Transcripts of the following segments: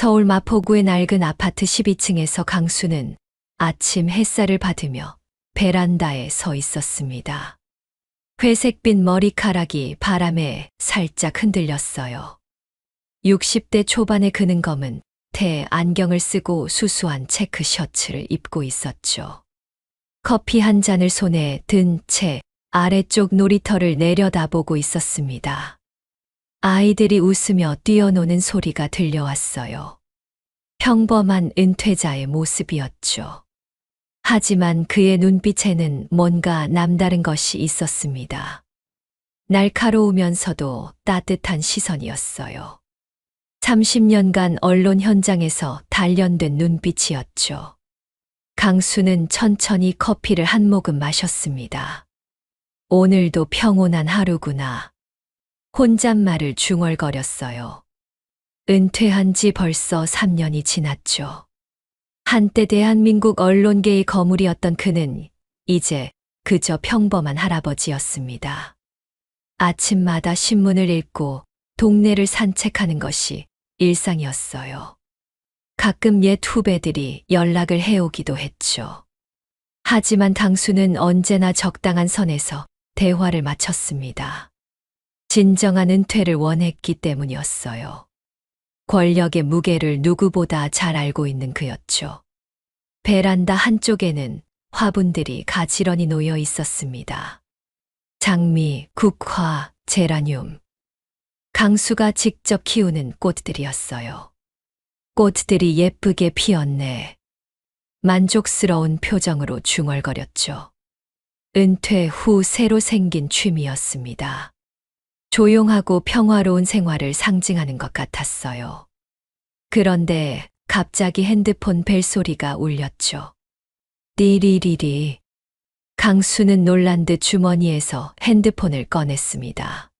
서울 마포구의 낡은 아파트 12층에서 강수는 아침 햇살을 받으며 베란다에 서 있었습니다. 회색빛 머리카락이 바람에 살짝 흔들렸어요. 60대 초반의 그는 검은 테 안경을 쓰고 수수한 체크 셔츠를 입고 있었죠. 커피 한 잔을 손에 든 채 아래쪽 놀이터를 내려다보고 있었습니다. 아이들이 웃으며 뛰어노는 소리가 들려왔어요. 평범한 은퇴자의 모습이었죠. 하지만 그의 눈빛에는 뭔가 남다른 것이 있었습니다. 날카로우면서도 따뜻한 시선이었어요. 30년간 언론 현장에서 단련된 눈빛이었죠. 강수는 천천히 커피를 한 모금 마셨습니다. 오늘도 평온한 하루구나. 혼잣말을 중얼거렸어요. 은퇴한 지 벌써 3년이 지났죠. 한때 대한민국 언론계의 거물이었던 그는 이제 그저 평범한 할아버지였습니다. 아침마다 신문을 읽고 동네를 산책하는 것이 일상이었어요. 가끔 옛 후배들이 연락을 해오기도 했죠. 하지만 강수는 언제나 적당한 선에서 대화를 마쳤습니다. 진정한 은퇴를 원했기 때문이었어요. 권력의 무게를 누구보다 잘 알고 있는 그였죠. 베란다 한쪽에는 화분들이 가지런히 놓여 있었습니다. 장미, 국화, 제라늄. 강수가 직접 키우는 꽃들이었어요. 꽃들이 예쁘게 피었네. 만족스러운 표정으로 중얼거렸죠. 은퇴 후 새로 생긴 취미였습니다. 조용하고 평화로운 생활을 상징하는 것 같았어요. 그런데 갑자기 핸드폰 벨소리가 울렸죠. 띠리리리. 강수는 놀란 듯 주머니에서 핸드폰을 꺼냈습니다.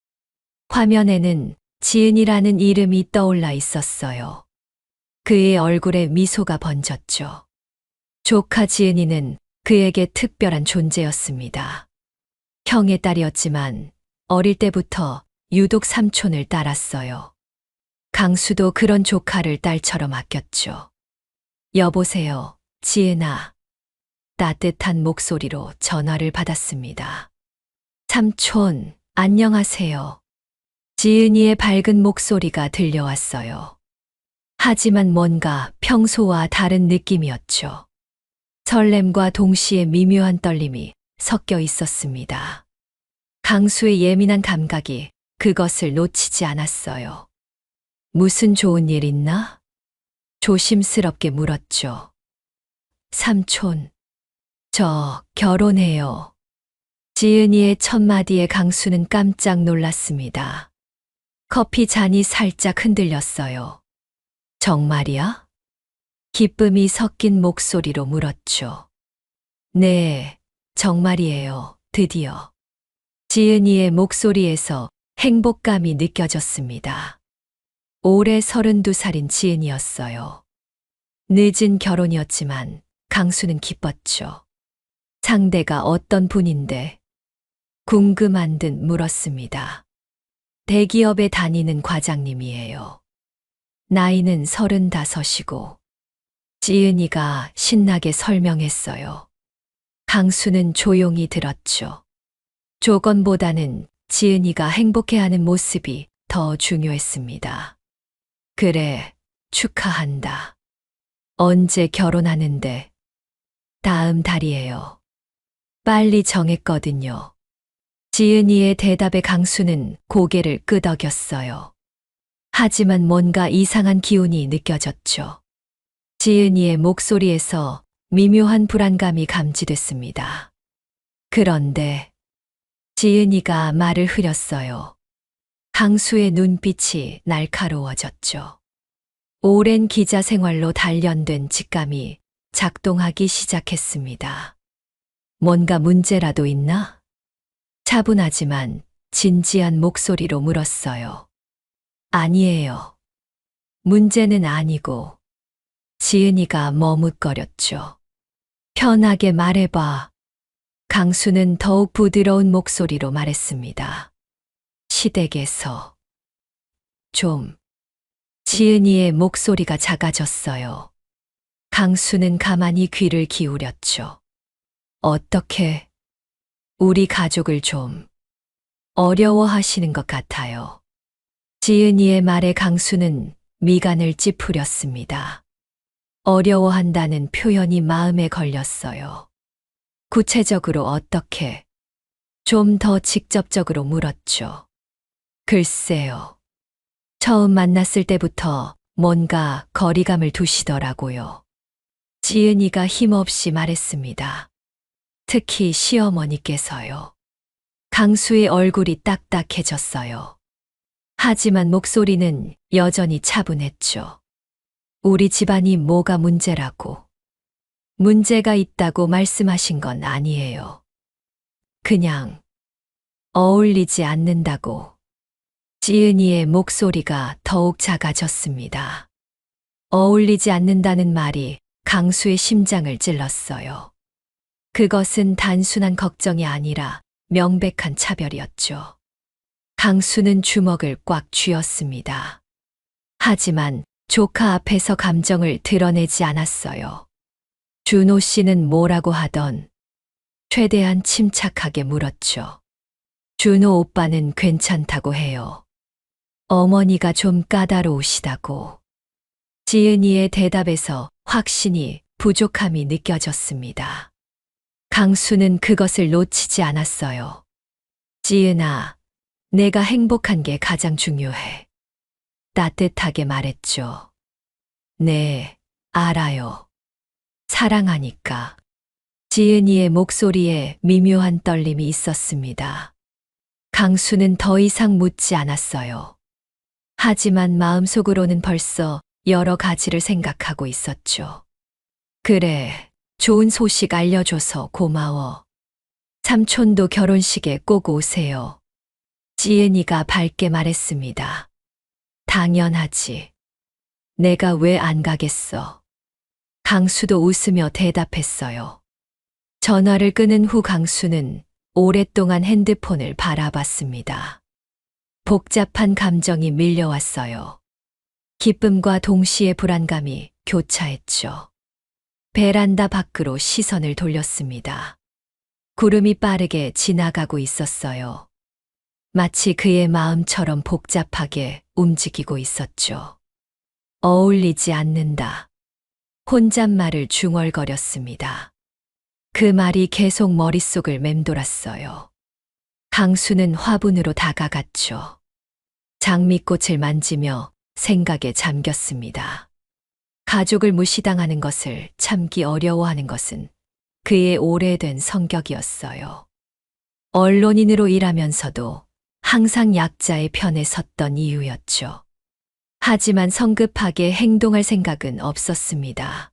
화면에는 지은이라는 이름이 떠올라 있었어요. 그의 얼굴에 미소가 번졌죠. 조카 지은이는 그에게 특별한 존재였습니다. 형의 딸이었지만 어릴 때부터 유독 삼촌을 따랐어요. 강수도 그런 조카를 딸처럼 아꼈죠. 여보세요, 지은아. 따뜻한 목소리로 전화를 받았습니다. 삼촌, 안녕하세요. 지은이의 밝은 목소리가 들려왔어요. 하지만 뭔가 평소와 다른 느낌이었죠. 설렘과 동시에 미묘한 떨림이 섞여 있었습니다. 강수의 예민한 감각이 그것을 놓치지 않았어요. 무슨 좋은 일 있나? 조심스럽게 물었죠. 삼촌, 저 결혼해요. 지은이의 첫 마디에 강수는 깜짝 놀랐습니다. 커피 잔이 살짝 흔들렸어요. 정말이야? 기쁨이 섞인 목소리로 물었죠. 네, 정말이에요. 드디어. 지은이의 목소리에서 행복감이 느껴졌습니다. 올해 32살인 지은이었어요. 늦은 결혼이었지만 강수는 기뻤죠. 상대가 어떤 분인데? 궁금한 듯 물었습니다. 대기업에 다니는 과장님이에요. 나이는 35이고. 지은이가 신나게 설명했어요. 강수는 조용히 들었죠. 조건보다는 지은이가 행복해하는 모습이 더 중요했습니다. 그래, 축하한다. 언제 결혼하는데? 다음 달이에요. 빨리 정했거든요. 지은이의 대답에 강수는 고개를 끄덕였어요. 하지만 뭔가 이상한 기운이 느껴졌죠. 지은이의 목소리에서 미묘한 불안감이 감지됐습니다. 그런데 지은이가 말을 흐렸어요. 강수의 눈빛이 날카로워졌죠. 오랜 기자 생활로 단련된 직감이 작동하기 시작했습니다. 뭔가 문제라도 있나? 차분하지만 진지한 목소리로 물었어요. 아니에요. 문제는 아니고. 지은이가 머뭇거렸죠. 편하게 말해봐. 강수는 더욱 부드러운 목소리로 말했습니다. 시댁에서 좀 지은이의 목소리가 작아졌어요. 강수는 가만히 귀를 기울였죠. 어떻게 우리 가족을 좀 어려워하시는 것 같아요. 지은이의 말에 강수는 미간을 찌푸렸습니다. 어려워한다는 표현이 마음에 걸렸어요. 구체적으로 어떻게? 좀 더 직접적으로 물었죠. 글쎄요. 처음 만났을 때부터 뭔가 거리감을 두시더라고요. 지은이가 힘없이 말했습니다. 특히 시어머니께서요. 강수의 얼굴이 딱딱해졌어요. 하지만 목소리는 여전히 차분했죠. 우리 집안이 뭐가 문제라고. 문제가 있다고 말씀하신 건 아니에요. 그냥 어울리지 않는다고. 지은이의 목소리가 더욱 작아졌습니다. 어울리지 않는다는 말이 강수의 심장을 찔렀어요. 그것은 단순한 걱정이 아니라 명백한 차별이었죠. 강수는 주먹을 꽉 쥐었습니다. 하지만 조카 앞에서 감정을 드러내지 않았어요. 준호 씨는 뭐라고 하던 최대한 침착하게 물었죠. 준호 오빠는 괜찮다고 해요. 어머니가 좀 까다로우시다고. 지은이의 대답에서 확신이 부족함이 느껴졌습니다. 강수는 그것을 놓치지 않았어요. 지은아, 내가 행복한 게 가장 중요해. 따뜻하게 말했죠. 네, 알아요. 사랑하니까. 지은이의 목소리에 미묘한 떨림이 있었습니다. 강수는 더 이상 묻지 않았어요. 하지만 마음속으로는 벌써 여러 가지를 생각하고 있었죠. 그래, 좋은 소식 알려줘서 고마워. 삼촌도 결혼식에 꼭 오세요. 지은이가 밝게 말했습니다. 당연하지. 내가 왜 안 가겠어. 강수도 웃으며 대답했어요. 전화를 끊은 후 강수는 오랫동안 핸드폰을 바라봤습니다. 복잡한 감정이 밀려왔어요. 기쁨과 동시에 불안감이 교차했죠. 베란다 밖으로 시선을 돌렸습니다. 구름이 빠르게 지나가고 있었어요. 마치 그의 마음처럼 복잡하게 움직이고 있었죠. 어울리지 않는다. 혼잣말을 중얼거렸습니다. 그 말이 계속 머릿속을 맴돌았어요. 강수는 화분으로 다가갔죠. 장미꽃을 만지며 생각에 잠겼습니다. 가족을 무시당하는 것을 참기 어려워하는 것은 그의 오래된 성격이었어요. 언론인으로 일하면서도 항상 약자의 편에 섰던 이유였죠. 하지만 성급하게 행동할 생각은 없었습니다.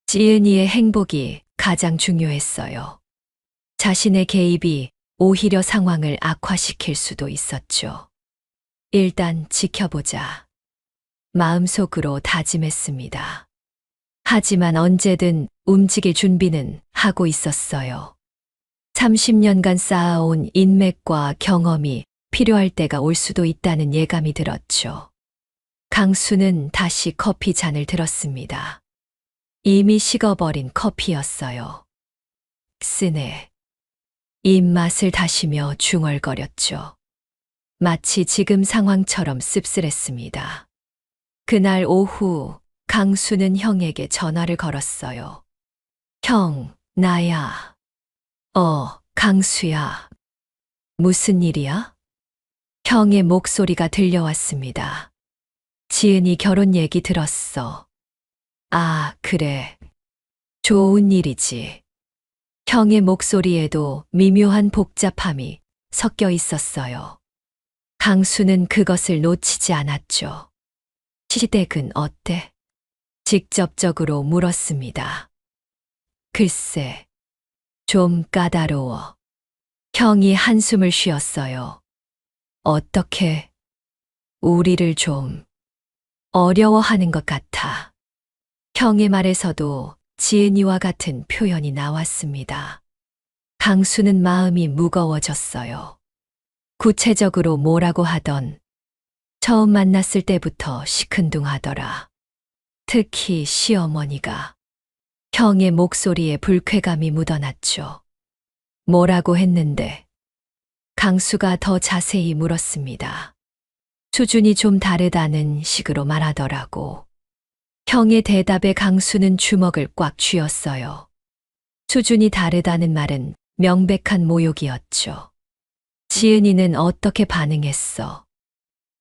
지은이의 행복이 가장 중요했어요. 자신의 개입이 오히려 상황을 악화시킬 수도 있었죠. 일단 지켜보자. 마음속으로 다짐했습니다. 하지만 언제든 움직일 준비는 하고 있었어요. 30년간 쌓아온 인맥과 경험이 필요할 때가 올 수도 있다는 예감이 들었죠. 강수는 다시 커피 잔을 들었습니다. 이미 식어버린 커피였어요. 쓰네. 입맛을 다시며 중얼거렸죠. 마치 지금 상황처럼 씁쓸했습니다. 그날 오후 강수는 형에게 전화를 걸었어요. 형, 나야. 강수야. 무슨 일이야? 형의 목소리가 들려왔습니다. 지은이 결혼 얘기 들었어. 아, 그래. 좋은 일이지. 형의 목소리에도 미묘한 복잡함이 섞여 있었어요. 강수는 그것을 놓치지 않았죠. 시댁은 어때? 직접적으로 물었습니다. 글쎄, 좀 까다로워. 형이 한숨을 쉬었어요. 어떻게 우리를 좀 어려워하는 것 같아. 형의 말에서도 지은이와 같은 표현이 나왔습니다. 강수는 마음이 무거워졌어요. 구체적으로 뭐라고 하던 처음 만났을 때부터 시큰둥하더라. 특히 시어머니가. 형의 목소리에 불쾌감이 묻어났죠. 뭐라고 했는데? 강수가 더 자세히 물었습니다. 수준이 좀 다르다는 식으로 말하더라고. 형의 대답에 강수는 주먹을 꽉 쥐었어요. 수준이 다르다는 말은 명백한 모욕이었죠. 지은이는 어떻게 반응했어?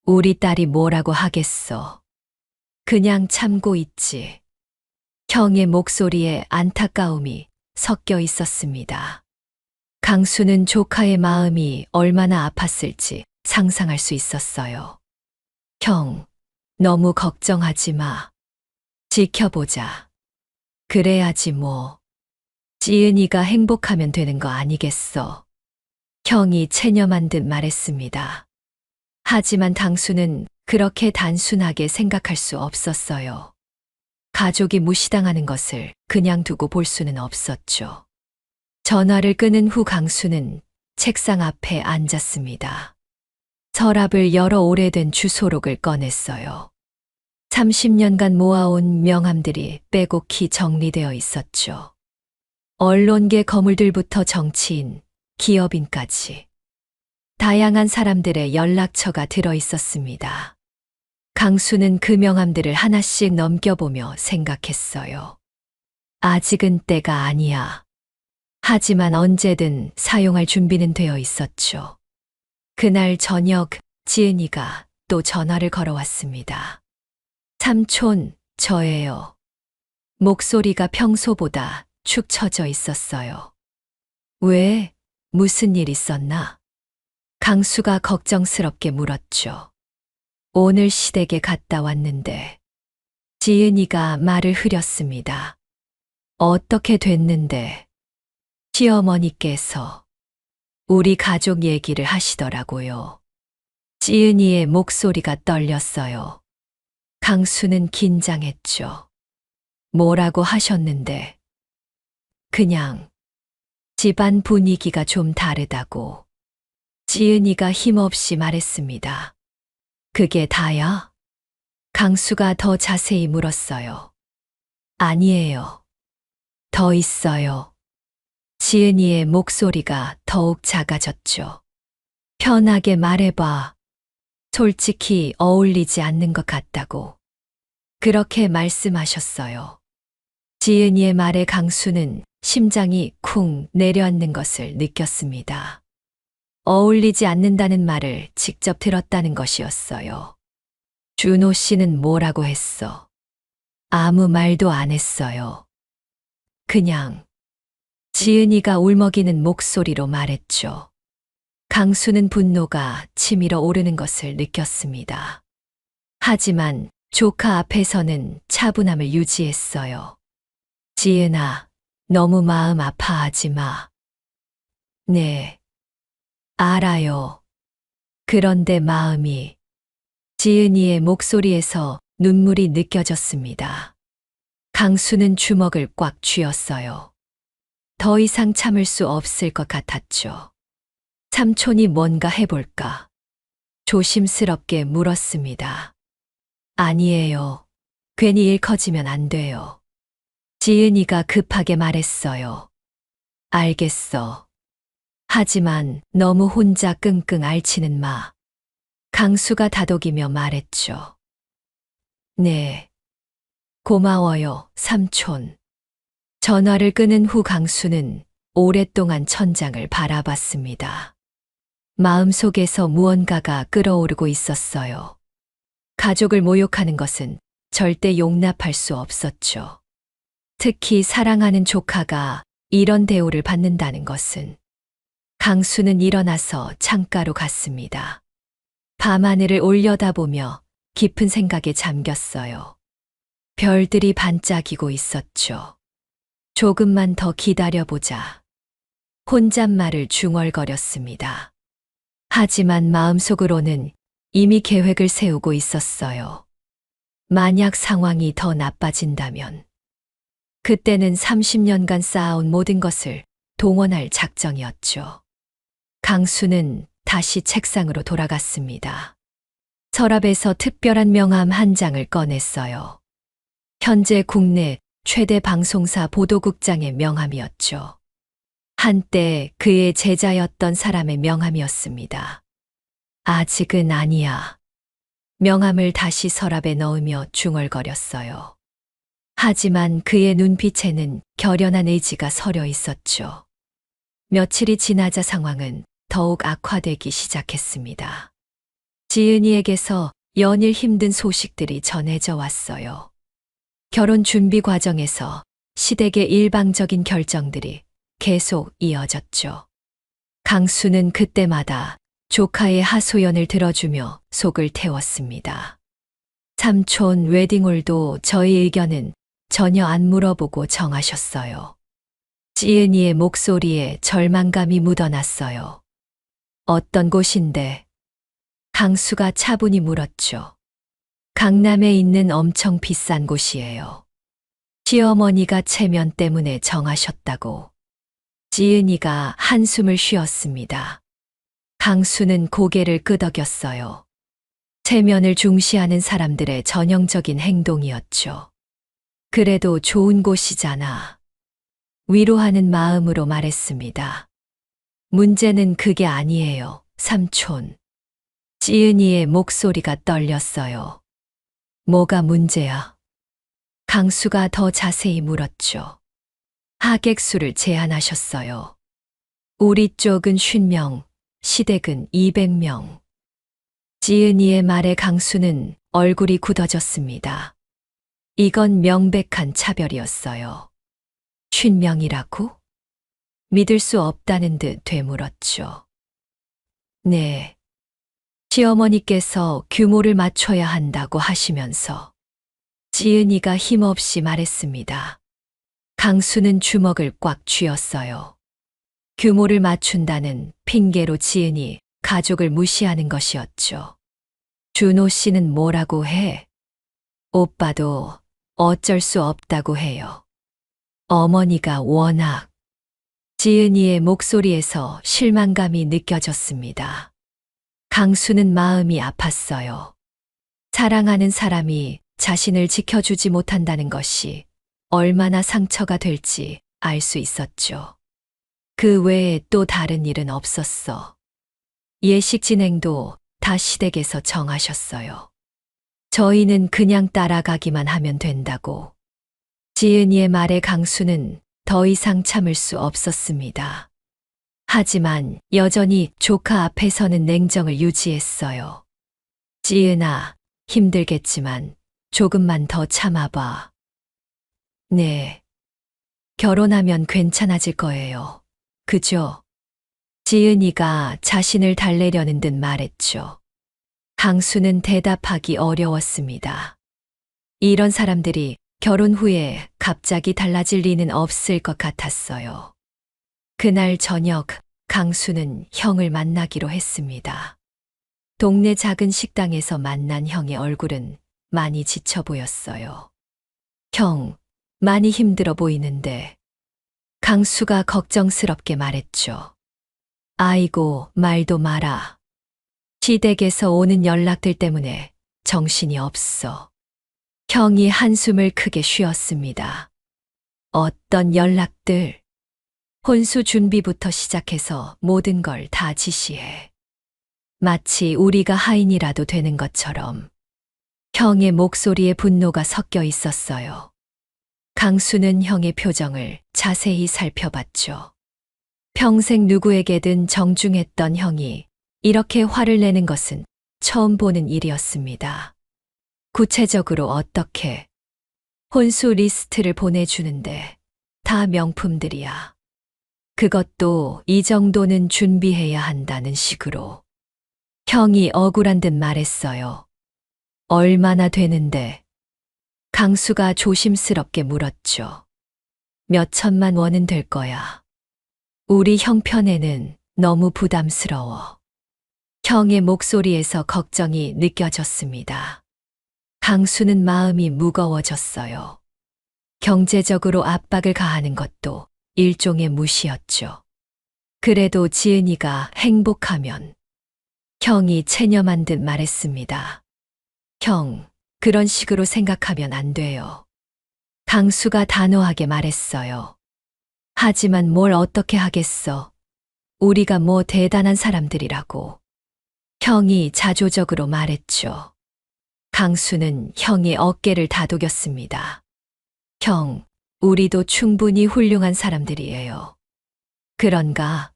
우리 딸이 뭐라고 하겠어? 그냥 참고 있지. 형의 목소리에 안타까움이 섞여 있었습니다. 강수는 조카의 마음이 얼마나 아팠을지 상상할 수 있었어요. 형, 너무 걱정하지 마. 지켜보자. 그래야지 뭐. 지은이가 행복하면 되는 거 아니겠어. 형이 체념한 듯 말했습니다. 하지만 당수는 그렇게 단순하게 생각할 수 없었어요. 가족이 무시당하는 것을 그냥 두고 볼 수는 없었죠. 전화를 끊은 후 강수는 책상 앞에 앉았습니다. 서랍을 열어 오래된 주소록을 꺼냈어요. 30년간 모아온 명함들이 빼곡히 정리되어 있었죠. 언론계 거물들부터 정치인, 기업인까지. 다양한 사람들의 연락처가 들어 있었습니다. 강수는 그 명함들을 하나씩 넘겨보며 생각했어요. 아직은 때가 아니야. 하지만 언제든 사용할 준비는 되어 있었죠. 그날 저녁 지은이가 또 전화를 걸어왔습니다. 삼촌, 저예요. 목소리가 평소보다 축 처져 있었어요. 왜? 무슨 일 있었나? 강수가 걱정스럽게 물었죠. 오늘 시댁에 갔다 왔는데. 지은이가 말을 흐렸습니다. 어떻게 됐는데? 시어머니께서 우리 가족 얘기를 하시더라고요. 지은이의 목소리가 떨렸어요. 강수는 긴장했죠. 뭐라고 하셨는데? 그냥 집안 분위기가 좀 다르다고. 지은이가 힘없이 말했습니다. 그게 다야? 강수가 더 자세히 물었어요. 아니에요. 더 있어요. 지은이의 목소리가 더욱 작아졌죠. 편하게 말해봐. 솔직히 어울리지 않는 것 같다고. 그렇게 말씀하셨어요. 지은이의 말에 강수는 심장이 쿵 내려앉는 것을 느꼈습니다. 어울리지 않는다는 말을 직접 들었다는 것이었어요. 준호 씨는 뭐라고 했어? 아무 말도 안 했어요. 그냥 지은이가 울먹이는 목소리로 말했죠. 강수는 분노가 치밀어 오르는 것을 느꼈습니다. 하지만 조카 앞에서는 차분함을 유지했어요. 지은아, 너무 마음 아파하지 마. 네, 알아요. 그런데 마음이. 지은이의 목소리에서 눈물이 느껴졌습니다. 강수는 주먹을 꽉 쥐었어요. 더 이상 참을 수 없을 것 같았죠. 삼촌이 뭔가 해볼까? 조심스럽게 물었습니다. 아니에요. 괜히 일 커지면 안 돼요. 지은이가 급하게 말했어요. 알겠어. 하지만 너무 혼자 끙끙 앓지는 마. 강수가 다독이며 말했죠. 네. 고마워요, 삼촌. 전화를 끊은 후 강수는 오랫동안 천장을 바라봤습니다. 마음속에서 무언가가 끓어오르고 있었어요. 가족을 모욕하는 것은 절대 용납할 수 없었죠. 특히 사랑하는 조카가 이런 대우를 받는다는 것은. 강수는 일어나서 창가로 갔습니다. 밤하늘을 올려다보며 깊은 생각에 잠겼어요. 별들이 반짝이고 있었죠. 조금만 더 기다려보자. 혼잣말을 중얼거렸습니다. 하지만 마음속으로는 이미 계획을 세우고 있었어요. 만약 상황이 더 나빠진다면 그때는 30년간 쌓아온 모든 것을 동원할 작정이었죠. 강수는 다시 책상으로 돌아갔습니다. 서랍에서 특별한 명함 한 장을 꺼냈어요. 현재 국내 최대 방송사 보도국장의 명함이었죠. 한때 그의 제자였던 사람의 명함이었습니다. 아직은 아니야. 명함을 다시 서랍에 넣으며 중얼거렸어요. 하지만 그의 눈빛에는 결연한 의지가 서려 있었죠. 며칠이 지나자 상황은 더욱 악화되기 시작했습니다. 지은이에게서 연일 힘든 소식들이 전해져 왔어요. 결혼 준비 과정에서 시댁의 일방적인 결정들이 계속 이어졌죠. 강수는 그때마다 조카의 하소연을 들어주며 속을 태웠습니다. 삼촌 웨딩홀도 저희 의견은 전혀 안 물어보고 정하셨어요. 지은이의 목소리에 절망감이 묻어났어요. 어떤 곳인데? 강수가 차분히 물었죠. 강남에 있는 엄청 비싼 곳이에요. 시어머니가 체면 때문에 정하셨다고. 지은이가 한숨을 쉬었습니다. 강수는 고개를 끄덕였어요. 체면을 중시하는 사람들의 전형적인 행동이었죠. 그래도 좋은 곳이잖아. 위로하는 마음으로 말했습니다. 문제는 그게 아니에요, 삼촌. 지은이의 목소리가 떨렸어요. 뭐가 문제야? 강수가 더 자세히 물었죠. 하객 수를 제한하셨어요. 우리 쪽은 50명, 시댁은 200명. 지은이의 말에 강수는 얼굴이 굳어졌습니다. 이건 명백한 차별이었어요. 50명이라고? 믿을 수 없다는 듯 되물었죠. 네. 시어머니께서 규모를 맞춰야 한다고 하시면서 지은이가 힘없이 말했습니다. 강수는 주먹을 꽉 쥐었어요. 규모를 맞춘다는 핑계로 지은이 가족을 무시하는 것이었죠. 준호 씨는 뭐라고 해? 오빠도 어쩔 수 없다고 해요. 어머니가 워낙. 지은이의 목소리에서 실망감이 느껴졌습니다. 강수는 마음이 아팠어요. 사랑하는 사람이 자신을 지켜주지 못한다는 것이 얼마나 상처가 될지 알 수 있었죠. 그 외에 또 다른 일은 없었어. 예식 진행도 다 시댁에서 정하셨어요. 저희는 그냥 따라가기만 하면 된다고. 지은이의 말에 강수는 더 이상 참을 수 없었습니다. 하지만 여전히 조카 앞에서는 냉정을 유지했어요. 지은아, 힘들겠지만 조금만 더 참아봐. 네. 결혼하면 괜찮아질 거예요. 그죠? 지은이가 자신을 달래려는 듯 말했죠. 강수는 대답하기 어려웠습니다. 이런 사람들이 결혼 후에 갑자기 달라질 리는 없을 것 같았어요. 그날 저녁 강수는 형을 만나기로 했습니다. 동네 작은 식당에서 만난 형의 얼굴은 많이 지쳐 보였어요. 형, 많이 힘들어 보이는데. 강수가 걱정스럽게 말했죠. 아이고, 말도 마라. 시댁에서 오는 연락들 때문에 정신이 없어. 형이 한숨을 크게 쉬었습니다. 어떤 연락들? 혼수 준비부터 시작해서 모든 걸 다 지시해. 마치 우리가 하인이라도 되는 것처럼. 형의 목소리에 분노가 섞여 있었어요. 강수는 형의 표정을 자세히 살펴봤죠. 평생 누구에게든 정중했던 형이 이렇게 화를 내는 것은 처음 보는 일이었습니다. 구체적으로 어떻게? 혼수 리스트를 보내주는데 다 명품들이야. 그것도 이 정도는 준비해야 한다는 식으로. 형이 억울한 듯 말했어요. 얼마나 되는데? 강수가 조심스럽게 물었죠. 몇 천만 원은 될 거야. 우리 형편에는 너무 부담스러워. 형의 목소리에서 걱정이 느껴졌습니다. 강수는 마음이 무거워졌어요. 경제적으로 압박을 가하는 것도 일종의 무시였죠. 그래도 지은이가 행복하면. 형이 체념한 듯 말했습니다. 형, 그런 식으로 생각하면 안 돼요. 강수가 단호하게 말했어요. 하지만 뭘 어떻게 하겠어. 우리가 뭐 대단한 사람들이라고. 형이 자조적으로 말했죠. 강수는 형의 어깨를 다독였습니다. 형, 우리도 충분히 훌륭한 사람들이에요. 그런가?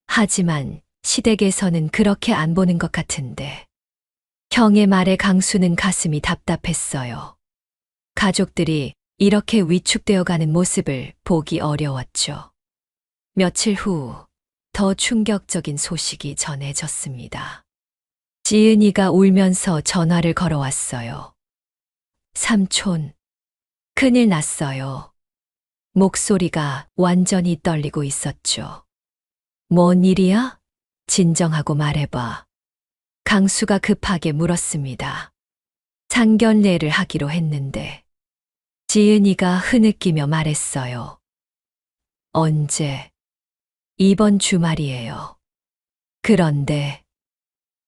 하지만 시댁에서는 그렇게 안 보는 것 같은데. 형의 말에 강수는 가슴이 답답했어요. 가족들이 이렇게 위축되어 가는 모습을 보기 어려웠죠. 며칠 후 더 충격적인 소식이 전해졌습니다. 지은이가 울면서 전화를 걸어왔어요. 삼촌, 큰일 났어요. 목소리가 완전히 떨리고 있었죠. 뭔 일이야? 진정하고 말해봐. 강수가 급하게 물었습니다. 상견례를 하기로 했는데. 지은이가 흐느끼며 말했어요. 언제? 이번 주말이에요. 그런데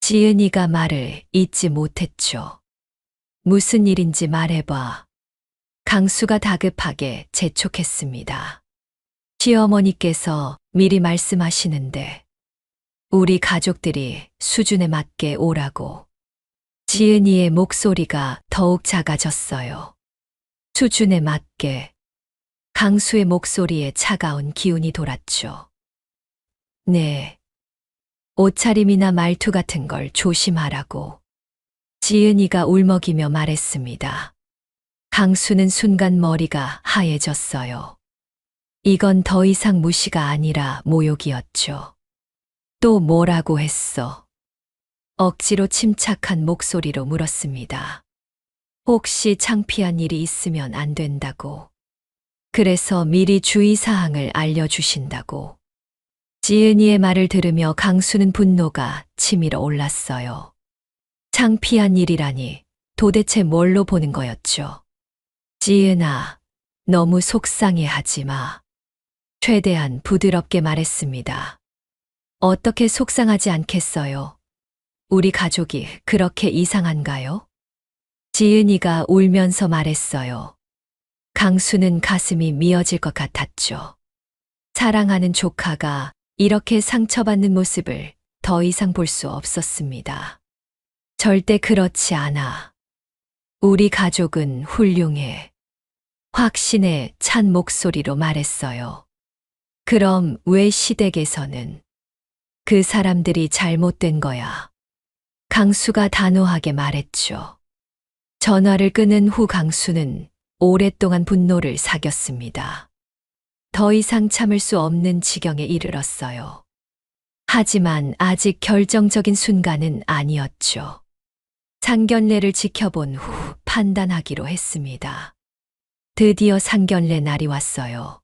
지은이가 말을 잇지 못했죠. 무슨 일인지 말해봐. 강수가 다급하게 재촉했습니다. 시어머니께서 미리 말씀하시는데 우리 가족들이 수준에 맞게 오라고. 지은이의 목소리가 더욱 작아졌어요. 수준에 맞게. 강수의 목소리에 차가운 기운이 돌았죠. 네. 옷차림이나 말투 같은 걸 조심하라고. 지은이가 울먹이며 말했습니다. 강수는 순간 머리가 하얘졌어요. 이건 더 이상 무시가 아니라 모욕이었죠. 또 뭐라고 했어? 억지로 침착한 목소리로 물었습니다. 혹시 창피한 일이 있으면 안 된다고. 그래서 미리 주의사항을 알려주신다고. 지은이의 말을 들으며 강수는 분노가 치밀어 올랐어요. 창피한 일이라니 도대체 뭘로 보는 거였죠? 지은아, 너무 속상해하지 마. 최대한 부드럽게 말했습니다. 어떻게 속상하지 않겠어요? 우리 가족이 그렇게 이상한가요? 지은이가 울면서 말했어요. 강수는 가슴이 미어질 것 같았죠. 사랑하는 조카가 이렇게 상처받는 모습을 더 이상 볼 수 없었습니다. 절대 그렇지 않아. 우리 가족은 훌륭해. 확신에 찬 목소리로 말했어요. 그럼 왜 시댁에서는 그 사람들이 잘못된 거야? 강수가 단호하게 말했죠. 전화를 끊은 후 강수는 오랫동안 분노를 사겼습니다. 더 이상 참을 수 없는 지경에 이르렀어요. 하지만 아직 결정적인 순간은 아니었죠. 상견례를 지켜본 후 판단하기로 했습니다. 드디어 상견례 날이 왔어요.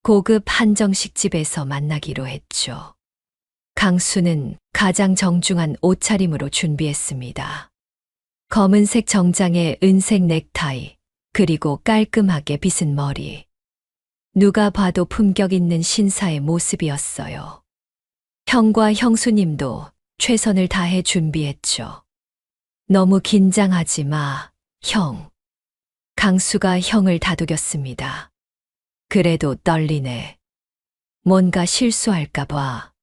고급 한정식 집에서 만나기로 했죠. 강수는 가장 정중한 옷차림으로 준비했습니다. 검은색 정장에 은색 넥타이, 그리고 깔끔하게 빗은 머리. 누가 봐도 품격 있는 신사의 모습이었어요. 형과 형수님도 최선을 다해 준비했죠. 너무 긴장하지 마, 형. 강수가 형을 다독였습니다. 그래도 떨리네. 뭔가 실수할까 봐.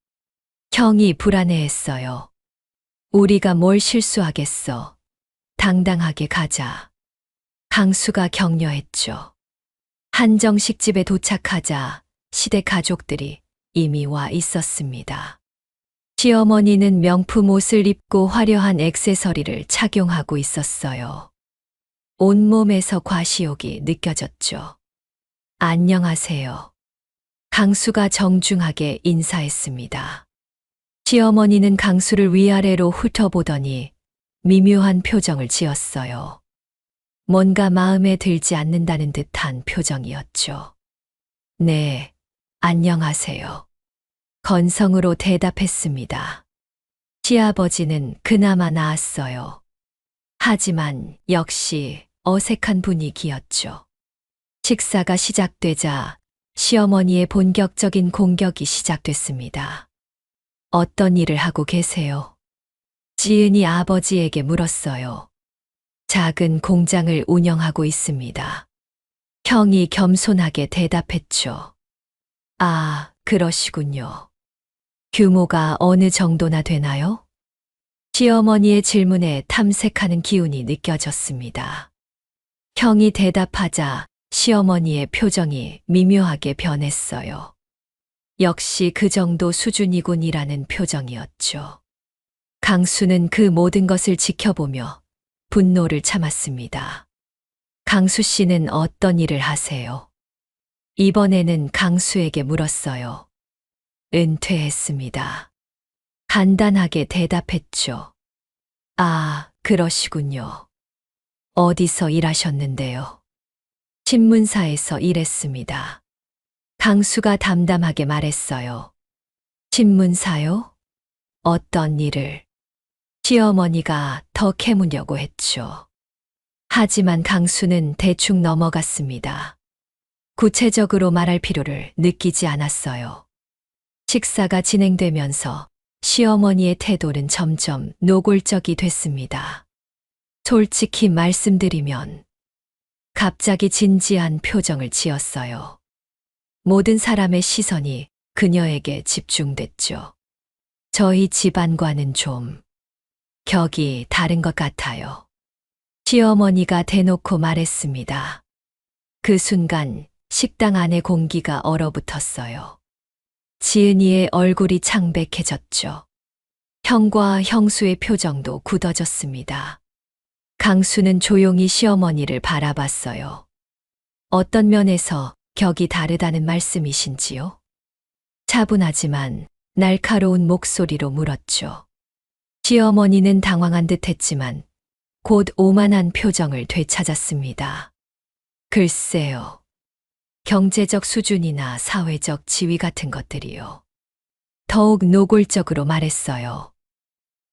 형이 불안해했어요. 우리가 뭘 실수하겠어. 당당하게 가자. 강수가 격려했죠. 한정식 집에 도착하자 시댁 가족들이 이미 와 있었습니다. 시어머니는 명품 옷을 입고 화려한 액세서리를 착용하고 있었어요. 온몸에서 과시욕이 느껴졌죠. 안녕하세요. 강수가 정중하게 인사했습니다. 시어머니는 강수를 위아래로 훑어보더니 미묘한 표정을 지었어요. 뭔가 마음에 들지 않는다는 듯한 표정이었죠. 네, 안녕하세요. 건성으로 대답했습니다. 시아버지는 그나마 나았어요. 하지만 역시 어색한 분위기였죠. 식사가 시작되자 시어머니의 본격적인 공격이 시작됐습니다. 어떤 일을 하고 계세요? 지은이 아버지에게 물었어요. 작은 공장을 운영하고 있습니다. 형이 겸손하게 대답했죠. 아, 그러시군요. 규모가 어느 정도나 되나요? 시어머니의 질문에 탐색하는 기운이 느껴졌습니다. 형이 대답하자 시어머니의 표정이 미묘하게 변했어요. 역시 그 정도 수준이군이라는 표정이었죠. 강수는 그 모든 것을 지켜보며 분노를 참았습니다. 강수 씨는 어떤 일을 하세요? 이번에는 강수에게 물었어요. 은퇴했습니다. 간단하게 대답했죠. 아, 그러시군요. 어디서 일하셨는데요? 신문사에서 일했습니다. 강수가 담담하게 말했어요. 신문사요? 어떤 일을? 시어머니가 더 캐묻려고 했죠. 하지만 강수는 대충 넘어갔습니다. 구체적으로 말할 필요를 느끼지 않았어요. 식사가 진행되면서 시어머니의 태도는 점점 노골적이 됐습니다. 솔직히 말씀드리면 갑자기 진지한 표정을 지었어요. 모든 사람의 시선이 그녀에게 집중됐죠. 저희 집안과는 좀 격이 다른 것 같아요. 시어머니가 대놓고 말했습니다. 그 순간 식당 안의 공기가 얼어붙었어요. 지은이의 얼굴이 창백해졌죠. 형과 형수의 표정도 굳어졌습니다. 강수는 조용히 시어머니를 바라봤어요. 어떤 면에서 격이 다르다는 말씀이신지요? 차분하지만 날카로운 목소리로 물었죠. 시어머니는 당황한 듯 했지만 곧 오만한 표정을 되찾았습니다. 글쎄요. 경제적 수준이나 사회적 지위 같은 것들이요. 더욱 노골적으로 말했어요.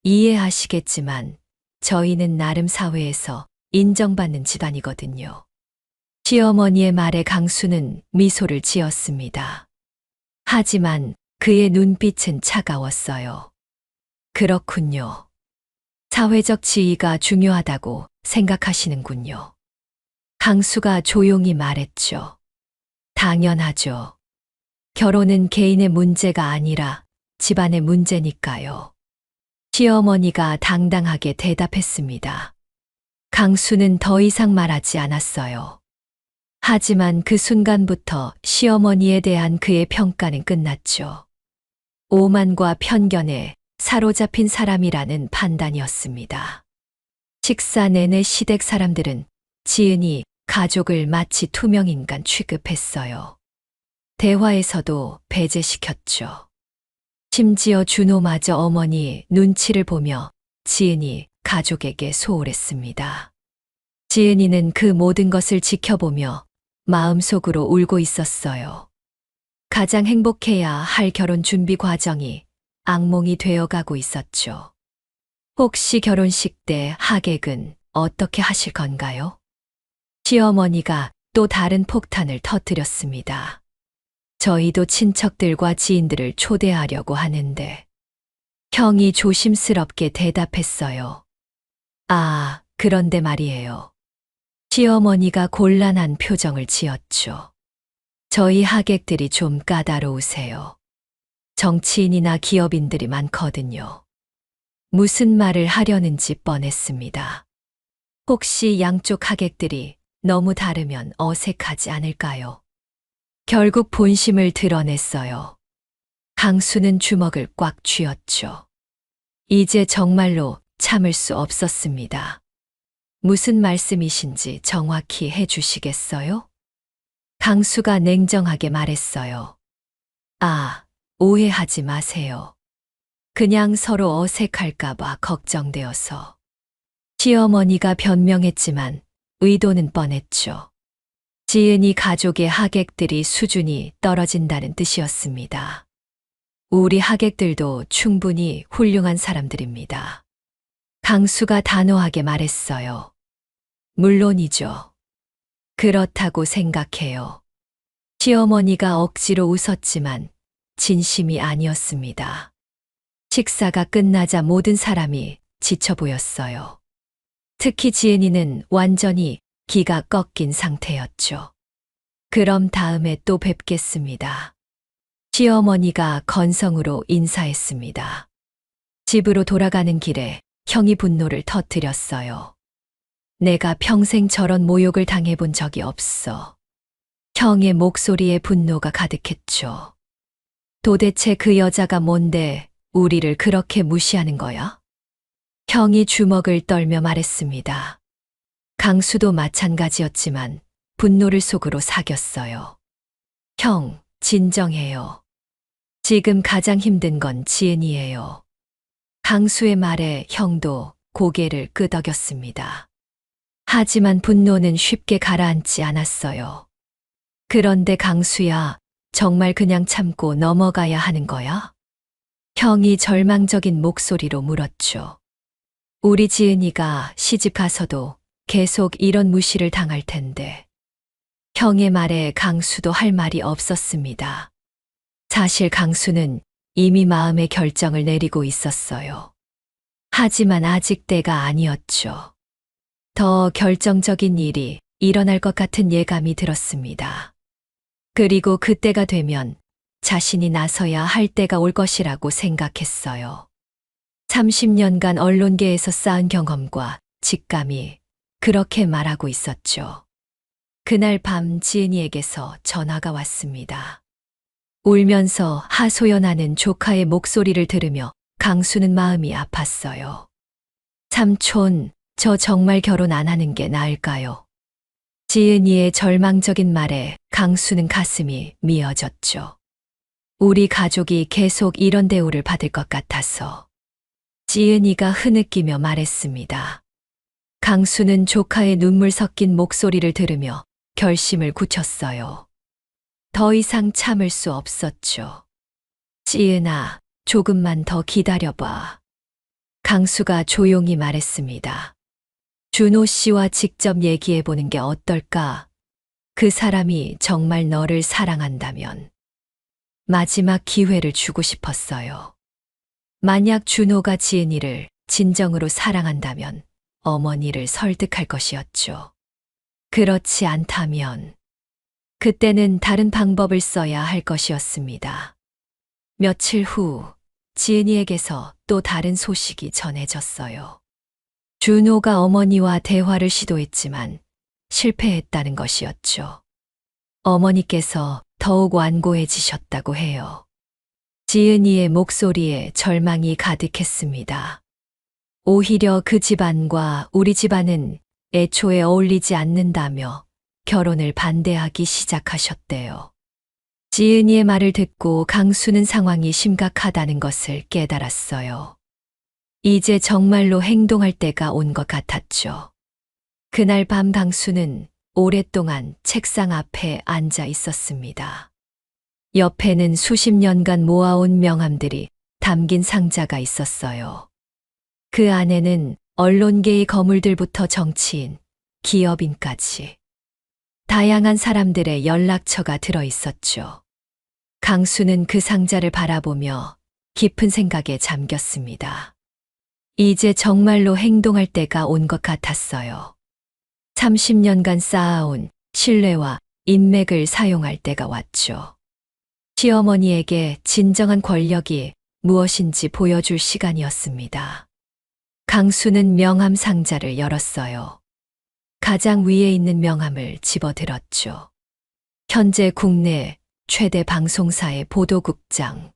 이해하시겠지만 저희는 나름 사회에서 인정받는 집안이거든요. 시어머니의 말에 강수는 미소를 지었습니다. 하지만 그의 눈빛은 차가웠어요. 그렇군요. 사회적 지위가 중요하다고 생각하시는군요. 강수가 조용히 말했죠. 당연하죠. 결혼은 개인의 문제가 아니라 집안의 문제니까요. 시어머니가 당당하게 대답했습니다. 강수는 더 이상 말하지 않았어요. 하지만 그 순간부터 시어머니에 대한 그의 평가는 끝났죠. 오만과 편견에 사로잡힌 사람이라는 판단이었습니다. 식사 내내 시댁 사람들은 지은이 가족을 마치 투명인간 취급했어요. 대화에서도 배제시켰죠. 심지어 준호마저 어머니 눈치를 보며 지은이 가족에게 소홀했습니다. 지은이는 그 모든 것을 지켜보며 마음속으로 울고 있었어요. 가장 행복해야 할 결혼 준비 과정이 악몽이 되어가고 있었죠. 혹시 결혼식 때 하객은 어떻게 하실 건가요? 시어머니가 또 다른 폭탄을 터뜨렸습니다. 저희도 친척들과 지인들을 초대하려고 하는데. 형이 조심스럽게 대답했어요. 아, 그런데 말이에요. 시어머니가 곤란한 표정을 지었죠. 저희 하객들이 좀 까다로우세요. 정치인이나 기업인들이 많거든요. 무슨 말을 하려는지 뻔했습니다. 혹시 양쪽 하객들이 너무 다르면 어색하지 않을까요? 결국 본심을 드러냈어요. 강수는 주먹을 꽉 쥐었죠. 이제 정말로 참을 수 없었습니다. 무슨 말씀이신지 정확히 해주시겠어요? 강수가 냉정하게 말했어요. 아, 오해하지 마세요. 그냥 서로 어색할까봐 걱정되어서. 시어머니가 변명했지만 의도는 뻔했죠. 지은이 가족의 하객들이 수준이 떨어진다는 뜻이었습니다. 우리 하객들도 충분히 훌륭한 사람들입니다. 강수가 단호하게 말했어요. 물론이죠. 그렇다고 생각해요. 시어머니가 억지로 웃었지만 진심이 아니었습니다. 식사가 끝나자 모든 사람이 지쳐 보였어요. 특히 지은이는 완전히 기가 꺾인 상태였죠. 그럼 다음에 또 뵙겠습니다. 시어머니가 건성으로 인사했습니다. 집으로 돌아가는 길에 형이 분노를 터뜨렸어요. 내가 평생 저런 모욕을 당해본 적이 없어. 형의 목소리에 분노가 가득했죠. 도대체 그 여자가 뭔데 우리를 그렇게 무시하는 거야? 형이 주먹을 떨며 말했습니다. 강수도 마찬가지였지만 분노를 속으로 사겼어요. 형, 진정해요. 지금 가장 힘든 건 지은이에요. 강수의 말에 형도 고개를 끄덕였습니다. 하지만 분노는 쉽게 가라앉지 않았어요. 그런데 강수야, 정말 그냥 참고 넘어가야 하는 거야? 형이 절망적인 목소리로 물었죠. 우리 지은이가 시집 가서도 계속 이런 무시를 당할 텐데. 형의 말에 강수도 할 말이 없었습니다. 사실 강수는 이미 마음의 결정을 내리고 있었어요. 하지만 아직 때가 아니었죠. 더 결정적인 일이 일어날 것 같은 예감이 들었습니다. 그리고 그때가 되면 자신이 나서야 할 때가 올 것이라고 생각했어요. 30년간 언론계에서 쌓은 경험과 직감이 그렇게 말하고 있었죠. 그날 밤 지은이에게서 전화가 왔습니다. 울면서 하소연하는 조카의 목소리를 들으며 강수는 마음이 아팠어요. 삼촌, 저 정말 결혼 안 하는 게 나을까요? 지은이의 절망적인 말에 강수는 가슴이 미어졌죠. 우리 가족이 계속 이런 대우를 받을 것 같아서. 지은이가 흐느끼며 말했습니다. 강수는 조카의 눈물 섞인 목소리를 들으며 결심을 굳혔어요. 더 이상 참을 수 없었죠. 지은아, 조금만 더 기다려봐. 강수가 조용히 말했습니다. 준호 씨와 직접 얘기해 보는 게 어떨까? 그 사람이 정말 너를 사랑한다면. 마지막 기회를 주고 싶었어요. 만약 준호가 지은이를 진정으로 사랑한다면 어머니를 설득할 것이었죠. 그렇지 않다면 그때는 다른 방법을 써야 할 것이었습니다. 며칠 후 지은이에게서 또 다른 소식이 전해졌어요. 준호가 어머니와 대화를 시도했지만 실패했다는 것이었죠. 어머니께서 더욱 완고해지셨다고 해요. 지은이의 목소리에 절망이 가득했습니다. 오히려 그 집안과 우리 집안은 애초에 어울리지 않는다며 결혼을 반대하기 시작하셨대요. 지은이의 말을 듣고 강수는 상황이 심각하다는 것을 깨달았어요. 이제 정말로 행동할 때가 온 것 같았죠. 그날 밤 강수는 오랫동안 책상 앞에 앉아 있었습니다. 옆에는 수십 년간 모아온 명함들이 담긴 상자가 있었어요. 그 안에는 언론계의 거물들부터 정치인, 기업인까지 다양한 사람들의 연락처가 들어 있었죠. 강수는 그 상자를 바라보며 깊은 생각에 잠겼습니다. 이제 정말로 행동할 때가 온 것 같았어요. 30년간 쌓아온 신뢰와 인맥을 사용할 때가 왔죠. 시어머니에게 진정한 권력이 무엇인지 보여줄 시간이었습니다. 강수는 명함 상자를 열었어요. 가장 위에 있는 명함을 집어들었죠. 현재 국내 최대 방송사의 보도국장.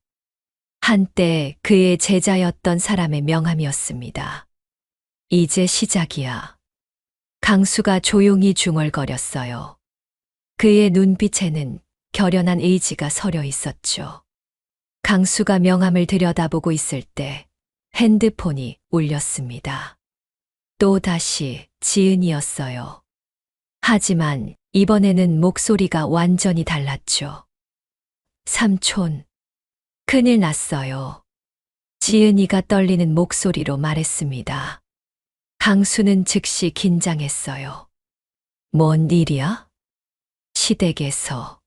한때 그의 제자였던 사람의 명함이었습니다. 이제 시작이야. 강수가 조용히 중얼거렸어요. 그의 눈빛에는 결연한 의지가 서려 있었죠. 강수가 명함을 들여다보고 있을 때 핸드폰이 울렸습니다. 또다시 지은이었어요. 하지만 이번에는 목소리가 완전히 달랐죠. 삼촌, 큰일 났어요. 지은이가 떨리는 목소리로 말했습니다. 강수는 즉시 긴장했어요. 뭔 일이야? 시댁에서.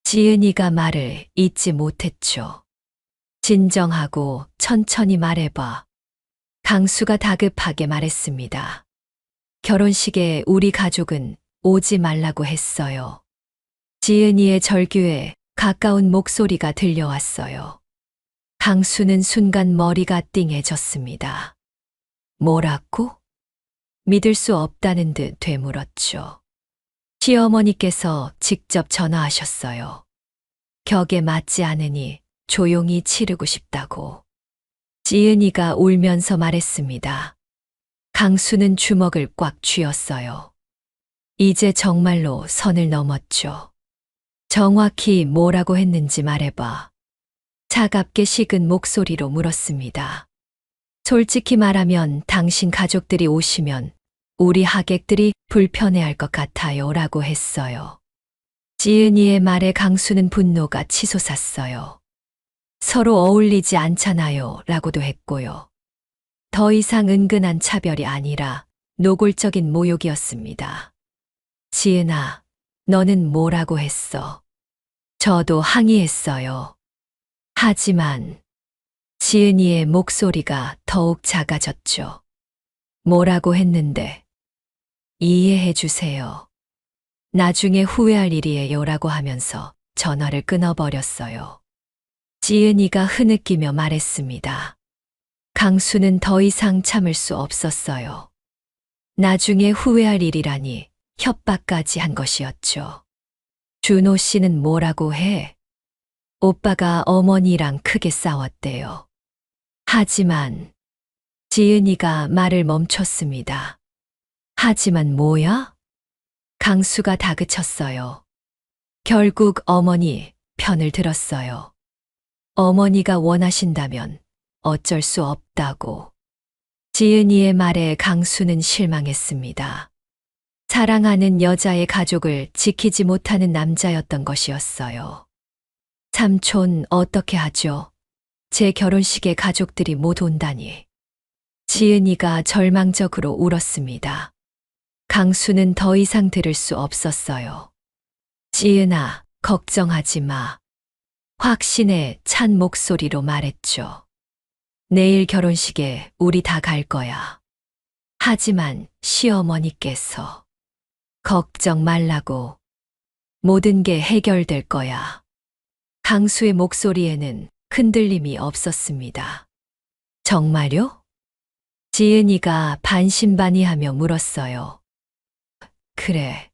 지은이가 말을 잇지 못했죠. 진정하고 천천히 말해봐. 강수가 다급하게 말했습니다. 결혼식에 우리 가족은 오지 말라고 했어요. 지은이의 절규에 가까운 목소리가 들려왔어요. 강수는 순간 머리가 띵해졌습니다. 뭐라고? 믿을 수 없다는 듯 되물었죠. 시어머니께서 직접 전화하셨어요. 격에 맞지 않으니 조용히 치르고 싶다고. 지은이가 울면서 말했습니다. 강수는 주먹을 꽉 쥐었어요. 이제 정말로 선을 넘었죠. 정확히 뭐라고 했는지 말해봐. 차갑게 식은 목소리로 물었습니다. 솔직히 말하면 당신 가족들이 오시면 우리 하객들이 불편해할 것 같아요 라고 했어요. 지은이의 말에 강수는 분노가 치솟았어요. 서로 어울리지 않잖아요 라고도 했고요. 더 이상 은근한 차별이 아니라 노골적인 모욕이었습니다. 지은아, 너는 뭐라고 했어? 저도 항의했어요. 하지만 지은이의 목소리가 더욱 작아졌죠. 뭐라고 했는데? 이해해 주세요. 나중에 후회할 일이에요 라고 하면서 전화를 끊어버렸어요. 지은이가 흐느끼며 말했습니다. 강수는 더 이상 참을 수 없었어요. 나중에 후회할 일이라니 협박까지 한 것이었죠. 준호 씨는 뭐라고 해? 오빠가 어머니랑 크게 싸웠대요. 하지만 지은이가 말을 멈췄습니다. 하지만 뭐야? 강수가 다그쳤어요. 결국 어머니 편을 들었어요. 어머니가 원하신다면 어쩔 수 없다고. 지은이의 말에 강수는 실망했습니다. 사랑하는 여자의 가족을 지키지 못하는 남자였던 것이었어요. 삼촌 어떻게 하죠? 제 결혼식에 가족들이 못 온다니. 지은이가 절망적으로 울었습니다. 강수는 더 이상 들을 수 없었어요. 지은아, 걱정하지 마. 확신에 찬 목소리로 말했죠. 내일 결혼식에 우리 다 갈 거야. 하지만 시어머니께서 걱정 말라고. 모든 게 해결될 거야. 강수의 목소리에는 흔들림이 없었습니다. 정말요? 지은이가 반신반의하며 물었어요. 그래.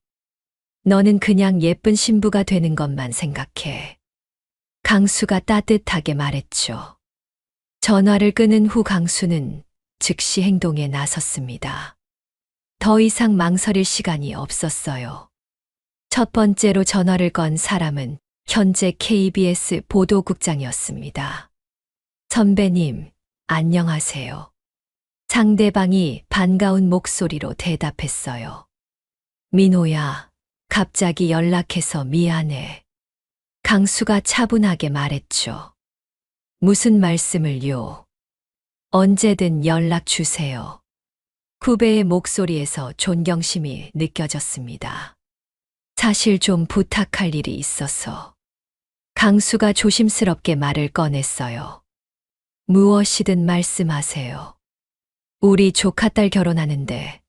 너는 그냥 예쁜 신부가 되는 것만 생각해. 강수가 따뜻하게 말했죠. 전화를 끊은 후 강수는 즉시 행동에 나섰습니다. 더 이상 망설일 시간이 없었어요. 첫 번째로 전화를 건 사람은 현재 KBS 보도국장이었습니다. 선배님, 안녕하세요. 상대방이 반가운 목소리로 대답했어요. 민호야, 갑자기 연락해서 미안해. 강수가 차분하게 말했죠. 무슨 말씀을요? 언제든 연락 주세요. 후배의 목소리에서 존경심이 느껴졌습니다. 사실 좀 부탁할 일이 있어서. 강수가 조심스럽게 말을 꺼냈어요. 무엇이든 말씀하세요. 우리 조카딸 결혼하는데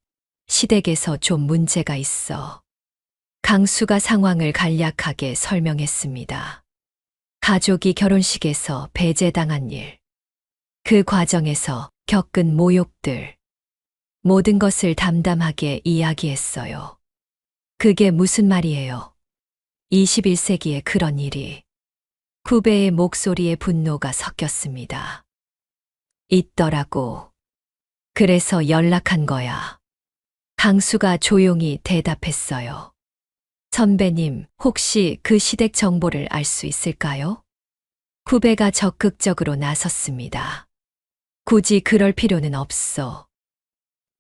시댁에서 좀 문제가 있어. 강수가 상황을 간략하게 설명했습니다. 가족이 결혼식에서 배제당한 일, 그 과정에서 겪은 모욕들, 모든 것을 담담하게 이야기했어요. 그게 무슨 말이에요? 21세기에 그런 일이. 후배의 목소리에 분노가 섞였습니다. 있더라고. 그래서 연락한 거야. 강수가 조용히 대답했어요. 선배님, 혹시 그 시댁 정보를 알 수 있을까요? 후배가 적극적으로 나섰습니다. 굳이 그럴 필요는 없어.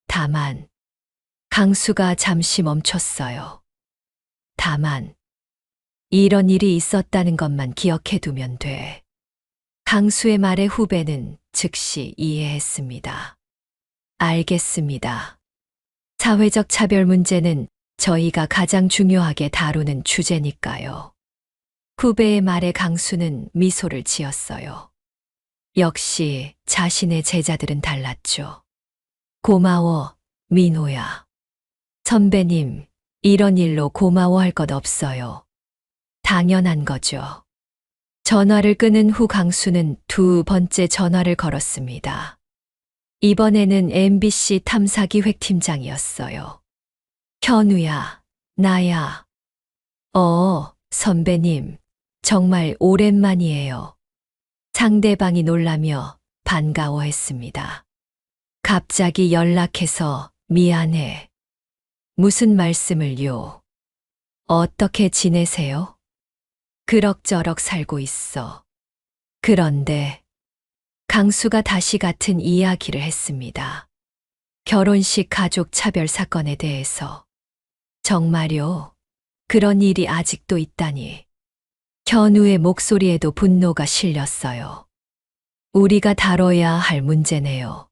다만, 강수가 잠시 멈췄어요. 다만, 이런 일이 있었다는 것만 기억해 두면 돼. 강수의 말에 후배는 즉시 이해했습니다. 알겠습니다. 사회적 차별 문제는 저희가 가장 중요하게 다루는 주제니까요. 후배의 말에 강수는 미소를 지었어요. 역시 자신의 제자들은 달랐죠. 고마워, 민호야. 선배님, 이런 일로 고마워할 것 없어요. 당연한 거죠. 전화를 끊은 후 강수는 두 번째 전화를 걸었습니다. 이번에는 MBC 탐사기획 팀장이었어요. 현우야, 나야. 선배님, 정말 오랜만이에요. 상대방이 놀라며 반가워했습니다. 갑자기 연락해서 미안해. 무슨 말씀을요? 어떻게 지내세요? 그럭저럭 살고 있어. 그런데 강수가 다시 같은 이야기를 했습니다. 결혼식 가족 차별 사건에 대해서. 정말요? 그런 일이 아직도 있다니. 현우의 목소리에도 분노가 실렸어요. 우리가 다뤄야 할 문제네요.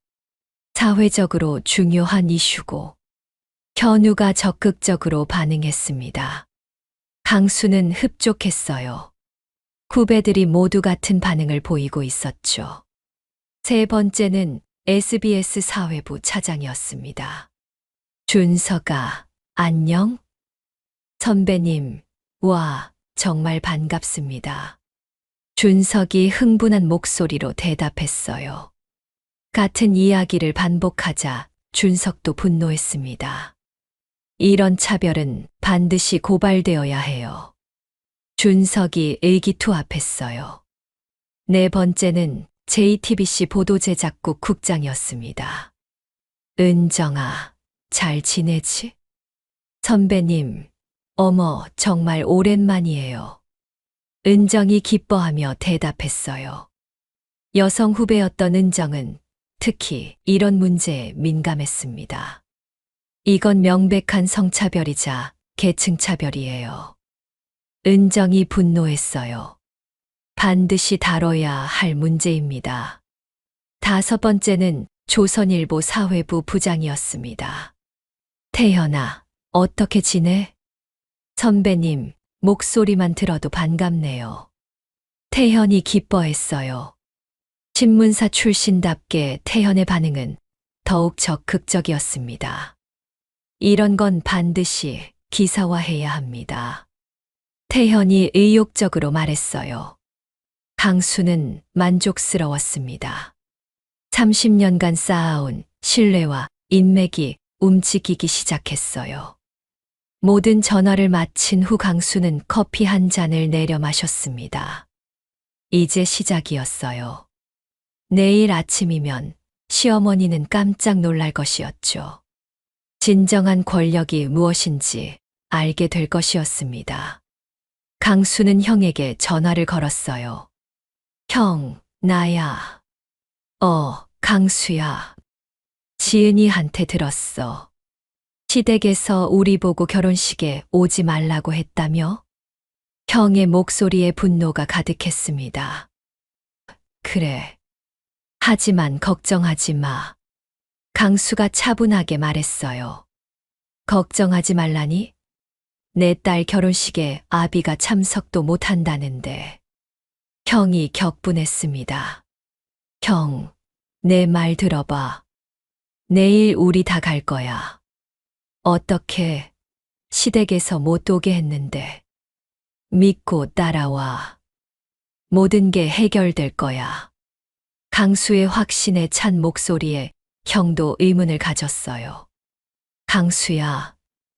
사회적으로 중요한 이슈고. 현우가 적극적으로 반응했습니다. 강수는 흡족했어요. 후배들이 모두 같은 반응을 보이고 있었죠. 세 번째는 SBS 사회부 차장이었습니다. 준서가, 안녕? 선배님, 와, 정말 반갑습니다. 준석이 흥분한 목소리로 대답했어요. 같은 이야기를 반복하자 준석도 분노했습니다. 이런 차별은 반드시 고발되어야 해요. 준석이 의기투합했어요. 네 번째는 JTBC 보도제작국 국장이었습니다. 은정아, 잘 지내지? 선배님, 어머, 정말 오랜만이에요. 은정이 기뻐하며 대답했어요. 여성 후배였던 은정은 특히 이런 문제에 민감했습니다. 이건 명백한 성차별이자 계층차별이에요. 은정이 분노했어요. 반드시 다뤄야 할 문제입니다. 다섯 번째는 조선일보 사회부 부장이었습니다. 태연아, 어떻게 지내? 선배님, 목소리만 들어도 반갑네요. 태연이 기뻐했어요. 신문사 출신답게 태연의 반응은 더욱 적극적이었습니다. 이런 건 반드시 기사화해야 합니다. 태연이 의욕적으로 말했어요. 강수는 만족스러웠습니다. 30년간 쌓아온 신뢰와 인맥이 움직이기 시작했어요. 모든 전화를 마친 후 강수는 커피 한 잔을 내려 마셨습니다. 이제 시작이었어요. 내일 아침이면 시어머니는 깜짝 놀랄 것이었죠. 진정한 권력이 무엇인지 알게 될 것이었습니다. 강수는 형에게 전화를 걸었어요. 형, 나야. 강수야. 지은이한테 들었어. 시댁에서 우리 보고 결혼식에 오지 말라고 했다며? 형의 목소리에 분노가 가득했습니다. 그래. 하지만 걱정하지 마. 강수가 차분하게 말했어요. 걱정하지 말라니? 내 딸 결혼식에 아비가 참석도 못한다는데. 형이 격분했습니다. 형, 내 말 들어봐. 내일 우리 다 갈 거야. 어떻게 시댁에서 못 오게 했는데. 믿고 따라와. 모든 게 해결될 거야. 강수의 확신에 찬 목소리에 형도 의문을 가졌어요. 강수야,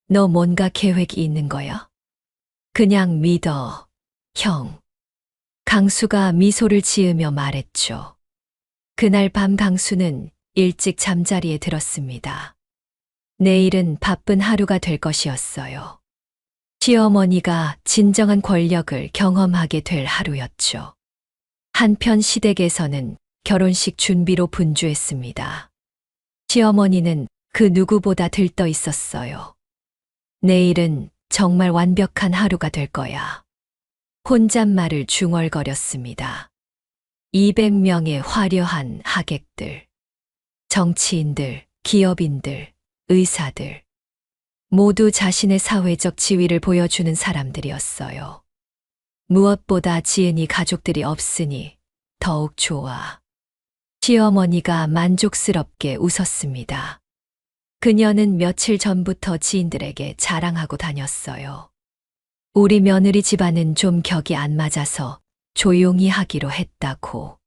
너 뭔가 계획이 있는 거야? 그냥 믿어, 형. 강수가 미소를 지으며 말했죠. 그날 밤 강수는 일찍 잠자리에 들었습니다. 내일은 바쁜 하루가 될 것이었어요. 시어머니가 진정한 권력을 경험하게 될 하루였죠. 한편 시댁에서는 결혼식 준비로 분주했습니다. 시어머니는 그 누구보다 들떠 있었어요. 내일은 정말 완벽한 하루가 될 거야. 혼잣말을 중얼거렸습니다. 200명의 화려한 하객들, 정치인들, 기업인들, 의사들, 모두 자신의 사회적 지위를 보여주는 사람들이었어요. 무엇보다 지은이 가족들이 없으니 더욱 좋아. 시어머니가 만족스럽게 웃었습니다. 그녀는 며칠 전부터 지인들에게 자랑하고 다녔어요. 우리 며느리 집안은 좀 격이 안 맞아서 조용히 하기로 했다고.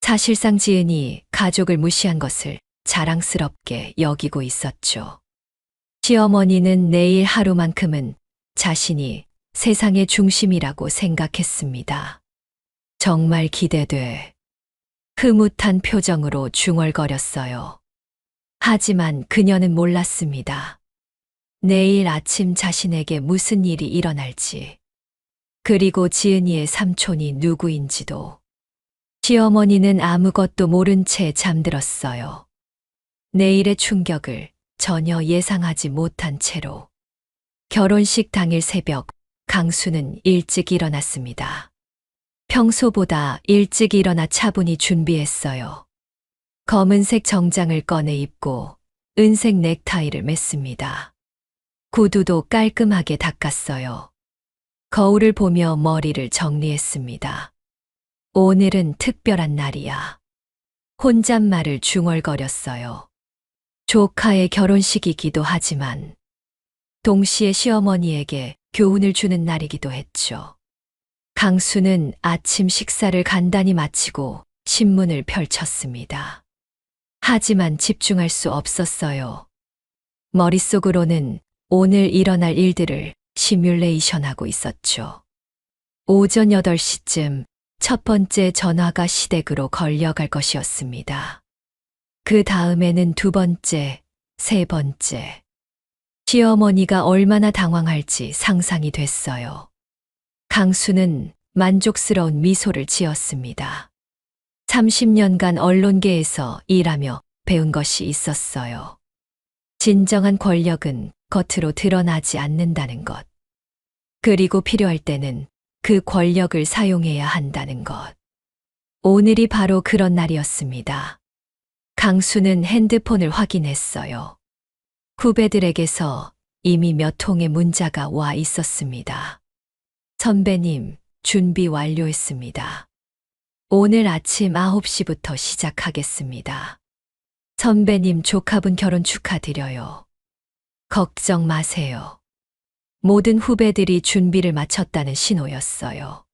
사실상 지은이 가족을 무시한 것을 자랑스럽게 여기고 있었죠. 시어머니는 내일 하루만큼은 자신이 세상의 중심이라고 생각했습니다. 정말 기대돼. 흐뭇한 표정으로 중얼거렸어요. 하지만 그녀는 몰랐습니다. 내일 아침 자신에게 무슨 일이 일어날지, 그리고 지은이의 삼촌이 누구인지도. 시어머니는 아무것도 모른 채 잠들었어요. 내일의 충격을 전혀 예상하지 못한 채로. 결혼식 당일 새벽, 강수는 일찍 일어났습니다. 평소보다 일찍 일어나 차분히 준비했어요. 검은색 정장을 꺼내 입고 은색 넥타이를 맸습니다. 구두도 깔끔하게 닦았어요. 거울을 보며 머리를 정리했습니다. 오늘은 특별한 날이야. 혼잣말을 중얼거렸어요. 조카의 결혼식이기도 하지만 동시에 시어머니에게 교훈을 주는 날이기도 했죠. 강수는 아침 식사를 간단히 마치고 신문을 펼쳤습니다. 하지만 집중할 수 없었어요. 머릿속으로는 오늘 일어날 일들을 시뮬레이션하고 있었죠. 오전 8시쯤 첫 번째 전화가 시댁으로 걸려갈 것이었습니다. 그 다음에는 두 번째, 세 번째. 시어머니가 얼마나 당황할지 상상이 됐어요. 강수는 만족스러운 미소를 지었습니다. 30년간 언론계에서 일하며 배운 것이 있었어요. 진정한 권력은 겉으로 드러나지 않는다는 것. 그리고 필요할 때는 그 권력을 사용해야 한다는 것. 오늘이 바로 그런 날이었습니다. 강수는 핸드폰을 확인했어요. 후배들에게서 이미 몇 통의 문자가 와 있었습니다. 선배님, 준비 완료했습니다. 오늘 아침 9시부터 시작하겠습니다. 선배님 조카분 결혼 축하드려요. 걱정 마세요. 모든 후배들이 준비를 마쳤다는 신호였어요.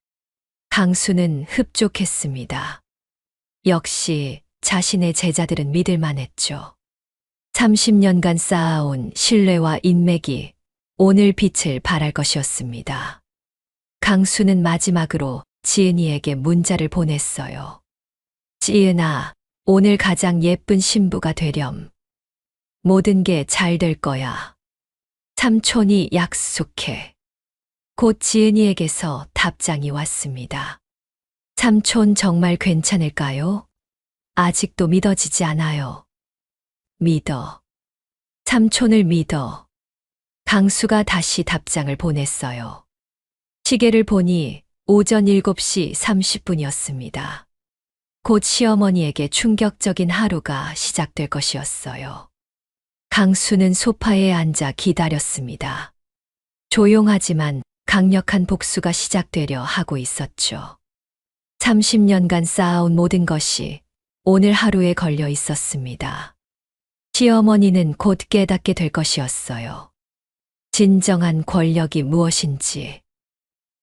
강수는 흡족했습니다. 역시 자신의 제자들은 믿을만 했죠. 30년간 쌓아온 신뢰와 인맥이 오늘 빛을 발할 것이었습니다. 강수는 마지막으로 지은이에게 문자를 보냈어요. 지은아, 오늘 가장 예쁜 신부가 되렴. 모든 게 잘 될 거야. 삼촌이 약속해. 곧 지은이에게서 답장이 왔습니다. 삼촌 정말 괜찮을까요? 아직도 믿어지지 않아요. 믿어. 삼촌을 믿어. 강수가 다시 답장을 보냈어요. 시계를 보니 오전 7시 30분이었습니다. 곧 시어머니에게 충격적인 하루가 시작될 것이었어요. 강수는 소파에 앉아 기다렸습니다. 조용하지만 강력한 복수가 시작되려 하고 있었죠. 30년간 쌓아온 모든 것이 오늘 하루에 걸려 있었습니다. 시어머니는 곧 깨닫게 될 것이었어요. 진정한 권력이 무엇인지,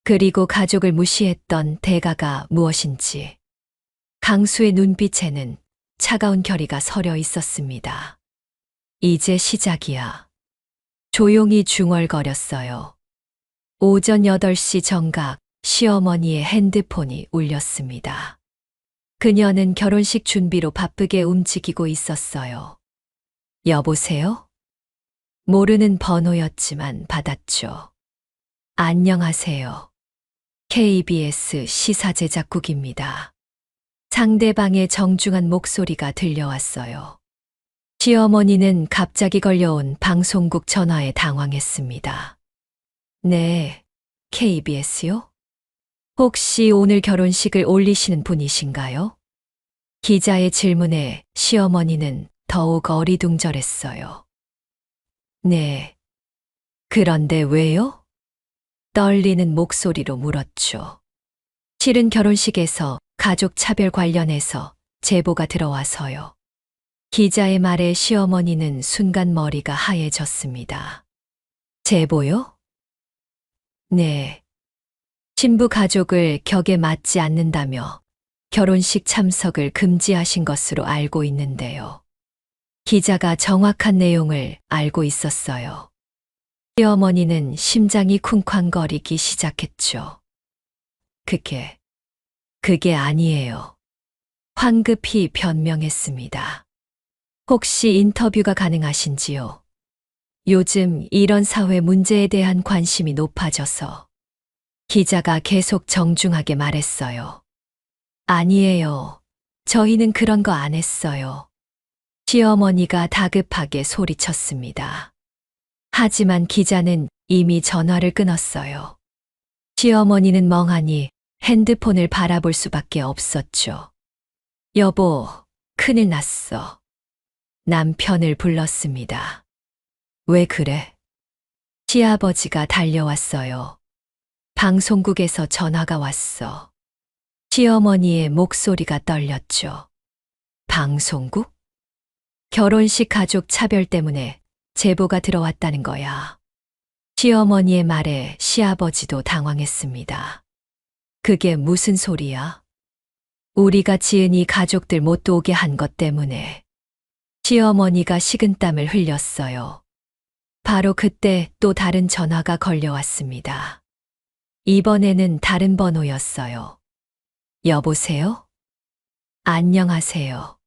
그리고 가족을 무시했던 대가가 무엇인지. 강수의 눈빛에는 차가운 결의가 서려 있었습니다. 이제 시작이야. 조용히 중얼거렸어요. 오전 8시 정각 시어머니의 핸드폰이 울렸습니다. 그녀는 결혼식 준비로 바쁘게 움직이고 있었어요. 여보세요? 모르는 번호였지만 받았죠. 안녕하세요. KBS 시사제작국입니다. 상대방의 정중한 목소리가 들려왔어요. 시어머니는 갑자기 걸려온 방송국 전화에 당황했습니다. 네, KBS요? 혹시 오늘 결혼식을 올리시는 분이신가요? 기자의 질문에 시어머니는 더욱 어리둥절했어요. 네. 그런데 왜요? 떨리는 목소리로 물었죠. 실은 결혼식에서 가족 차별 관련해서 제보가 들어와서요. 기자의 말에 시어머니는 순간 머리가 하얘졌습니다. 제보요? 네. 신부 가족을 격에 맞지 않는다며 결혼식 참석을 금지하신 것으로 알고 있는데요. 기자가 정확한 내용을 알고 있었어요. 시어머니는 심장이 쿵쾅거리기 시작했죠. 그게 아니에요. 황급히 변명했습니다. 혹시 인터뷰가 가능하신지요? 요즘 이런 사회 문제에 대한 관심이 높아져서. 기자가 계속 정중하게 말했어요. 아니에요. 저희는 그런 거 안 했어요. 시어머니가 다급하게 소리쳤습니다. 하지만 기자는 이미 전화를 끊었어요. 시어머니는 멍하니 핸드폰을 바라볼 수밖에 없었죠. 여보, 큰일 났어. 남편을 불렀습니다. 왜 그래? 시아버지가 달려왔어요. 방송국에서 전화가 왔어. 시어머니의 목소리가 떨렸죠. 방송국? 결혼식 가족 차별 때문에 제보가 들어왔다는 거야. 시어머니의 말에 시아버지도 당황했습니다. 그게 무슨 소리야? 우리가 지은 이 가족들 못 오게 한 것 때문에. 시어머니가 식은땀을 흘렸어요. 바로 그때 또 다른 전화가 걸려왔습니다. 이번에는 다른 번호였어요. 여보세요? 안녕하세요.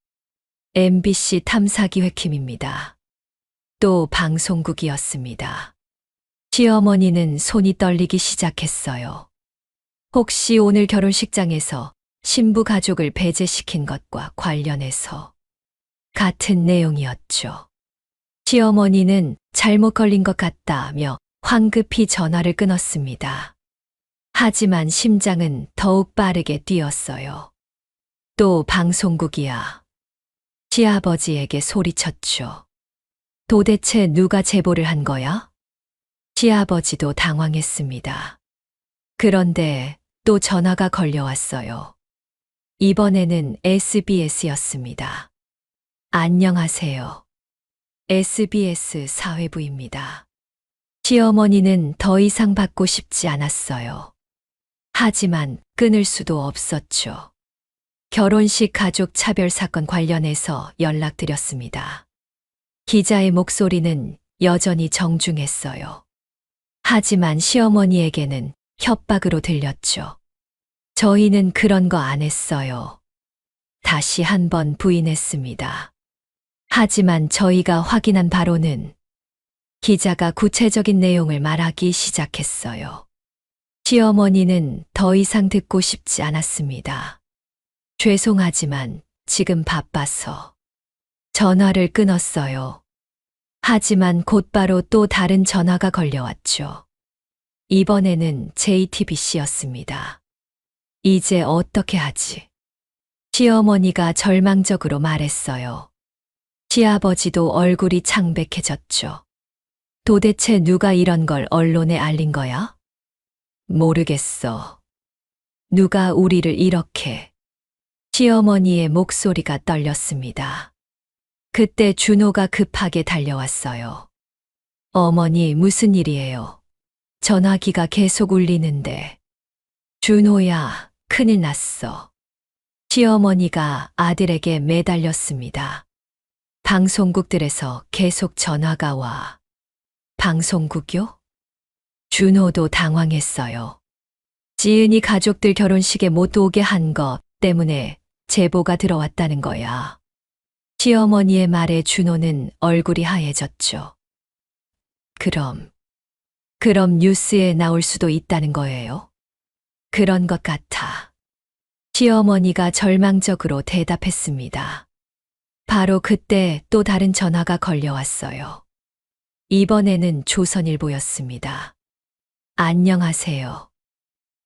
MBC 탐사기획팀입니다. 또 방송국이었습니다. 시어머니는 손이 떨리기 시작했어요. 혹시 오늘 결혼식장에서 신부 가족을 배제시킨 것과 관련해서 같은 내용이었죠. 시어머니는 잘못 걸린 것 같다며 황급히 전화를 끊었습니다. 하지만 심장은 더욱 빠르게 뛰었어요. 또 방송국이야. 시아버지에게 소리쳤죠. 도대체 누가 제보를 한 거야? 시아버지도 당황했습니다. 그런데 또 전화가 걸려왔어요. 이번에는 SBS였습니다. 안녕하세요. SBS 사회부입니다. 시어머니는 더 이상 받고 싶지 않았어요. 하지만 끊을 수도 없었죠. 결혼식 가족 차별 사건 관련해서 연락드렸습니다. 기자의 목소리는 여전히 정중했어요. 하지만 시어머니에게는 협박으로 들렸죠. 저희는 그런 거 안 했어요. 다시 한번 부인했습니다. 하지만 저희가 확인한 바로는 기자가 구체적인 내용을 말하기 시작했어요. 시어머니는 더 이상 듣고 싶지 않았습니다. 죄송하지만 지금 바빠서 전화를 끊었어요. 하지만 곧바로 또 다른 전화가 걸려왔죠. 이번에는 JTBC였습니다. 이제 어떻게 하지? 시어머니가 절망적으로 말했어요. 시아버지도 얼굴이 창백해졌죠. 도대체 누가 이런 걸 언론에 알린 거야? 모르겠어. 누가 우리를 이렇게. 시어머니의 목소리가 떨렸습니다. 그때 준호가 급하게 달려왔어요. 어머니, 무슨 일이에요? 전화기가 계속 울리는데. 준호야, 큰일 났어. 시어머니가 아들에게 매달렸습니다. 방송국들에서 계속 전화가 와. 방송국요? 준호도 당황했어요. 지은이 가족들 결혼식에 못 오게 한 것 때문에 제보가 들어왔다는 거야. 시어머니의 말에 준호는 얼굴이 하얘졌죠. 그럼 뉴스에 나올 수도 있다는 거예요? 그런 것 같아. 시어머니가 절망적으로 대답했습니다. 바로 그때 또 다른 전화가 걸려왔어요. 이번에는 조선일보였습니다. 안녕하세요.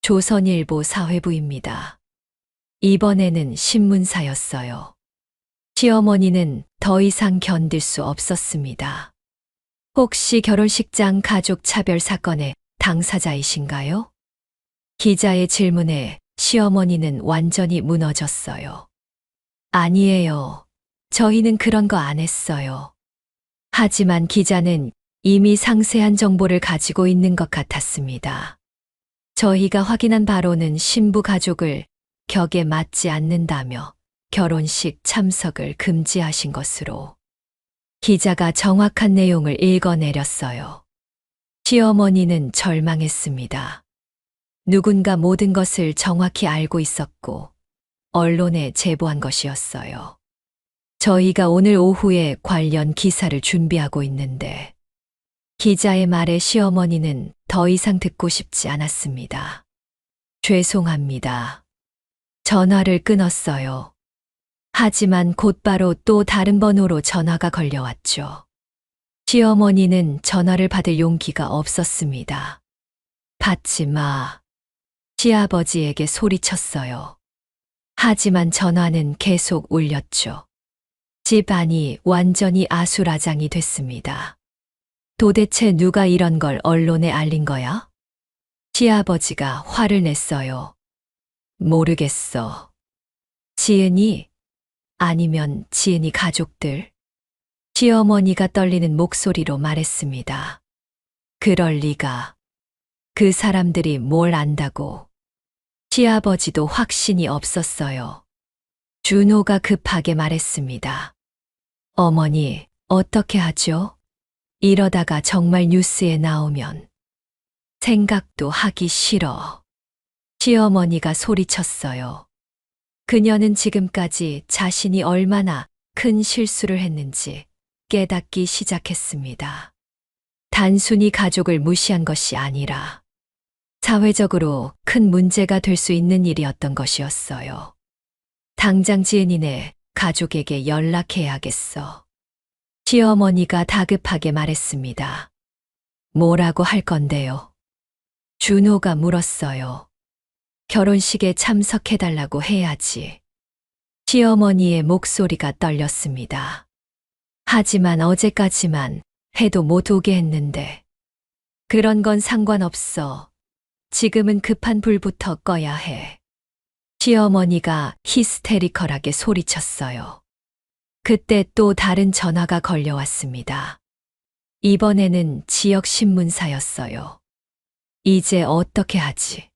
조선일보 사회부입니다. 이번에는 신문사였어요. 시어머니는 더 이상 견딜 수 없었습니다. 혹시 결혼식장 가족 차별 사건의 당사자이신가요? 기자의 질문에 시어머니는 완전히 무너졌어요. 아니에요. 저희는 그런 거 안 했어요. 하지만 기자는 이미 상세한 정보를 가지고 있는 것 같았습니다. 저희가 확인한 바로는 신부 가족을 격에 맞지 않는다며 결혼식 참석을 금지하신 것으로 기자가 정확한 내용을 읽어내렸어요. 시어머니는 절망했습니다. 누군가 모든 것을 정확히 알고 있었고 언론에 제보한 것이었어요. 저희가 오늘 오후에 관련 기사를 준비하고 있는데 기자의 말에 시어머니는 더 이상 듣고 싶지 않았습니다. 죄송합니다. 전화를 끊었어요. 하지만 곧바로 또 다른 번호로 전화가 걸려왔죠. 시어머니는 전화를 받을 용기가 없었습니다. 받지 마. 시아버지에게 소리쳤어요. 하지만 전화는 계속 울렸죠. 집안이 완전히 아수라장이 됐습니다. 도대체 누가 이런 걸 언론에 알린 거야? 시아버지가 화를 냈어요. 모르겠어. 지은이? 아니면 지은이 가족들? 시어머니가 떨리는 목소리로 말했습니다. 그럴 리가. 그 사람들이 뭘 안다고. 시아버지도 확신이 없었어요. 준호가 급하게 말했습니다. 어머니, 어떻게 하죠? 이러다가 정말 뉴스에 나오면 생각도 하기 싫어. 시어머니가 소리쳤어요. 그녀는 지금까지 자신이 얼마나 큰 실수를 했는지 깨닫기 시작했습니다. 단순히 가족을 무시한 것이 아니라 사회적으로 큰 문제가 될 수 있는 일이었던 것이었어요. 당장 지은이네 가족에게 연락해야겠어. 시어머니가 다급하게 말했습니다. 뭐라고 할 건데요? 준호가 물었어요. 결혼식에 참석해달라고 해야지. 시어머니의 목소리가 떨렸습니다. 하지만 어제까지만 해도 못 오게 했는데. 그런 건 상관없어. 지금은 급한 불부터 꺼야 해. 시어머니가 히스테리컬하게 소리쳤어요. 그때 또 다른 전화가 걸려왔습니다. 이번에는 지역 신문사였어요. 이제 어떻게 하지?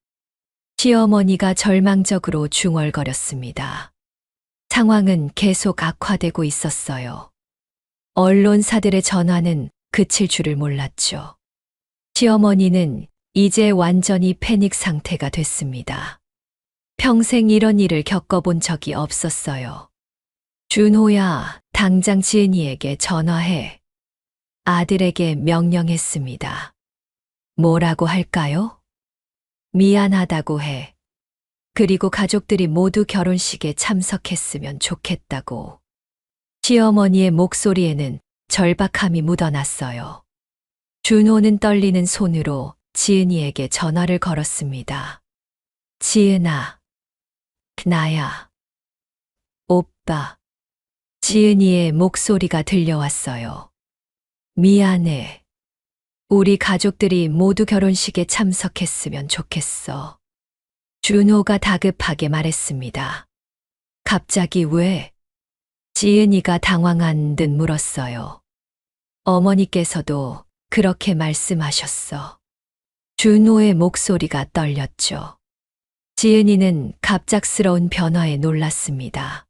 시어머니가 절망적으로 중얼거렸습니다. 상황은 계속 악화되고 있었어요. 언론사들의 전화는 그칠 줄을 몰랐죠. 시어머니는 이제 완전히 패닉 상태가 됐습니다. 평생 이런 일을 겪어본 적이 없었어요. 준호야, 당장 지은이에게 전화해. 아들에게 명령했습니다. 뭐라고 할까요? 미안하다고 해. 그리고 가족들이 모두 결혼식에 참석했으면 좋겠다고. 시어머니의 목소리에는 절박함이 묻어났어요. 준호는 떨리는 손으로 지은이에게 전화를 걸었습니다. 지은아, 나야. 오빠. 지은이의 목소리가 들려왔어요. 미안해. 우리 가족들이 모두 결혼식에 참석했으면 좋겠어. 준호가 다급하게 말했습니다. 갑자기 왜? 지은이가 당황한 듯 물었어요. 어머니께서도 그렇게 말씀하셨어. 준호의 목소리가 떨렸죠. 지은이는 갑작스러운 변화에 놀랐습니다.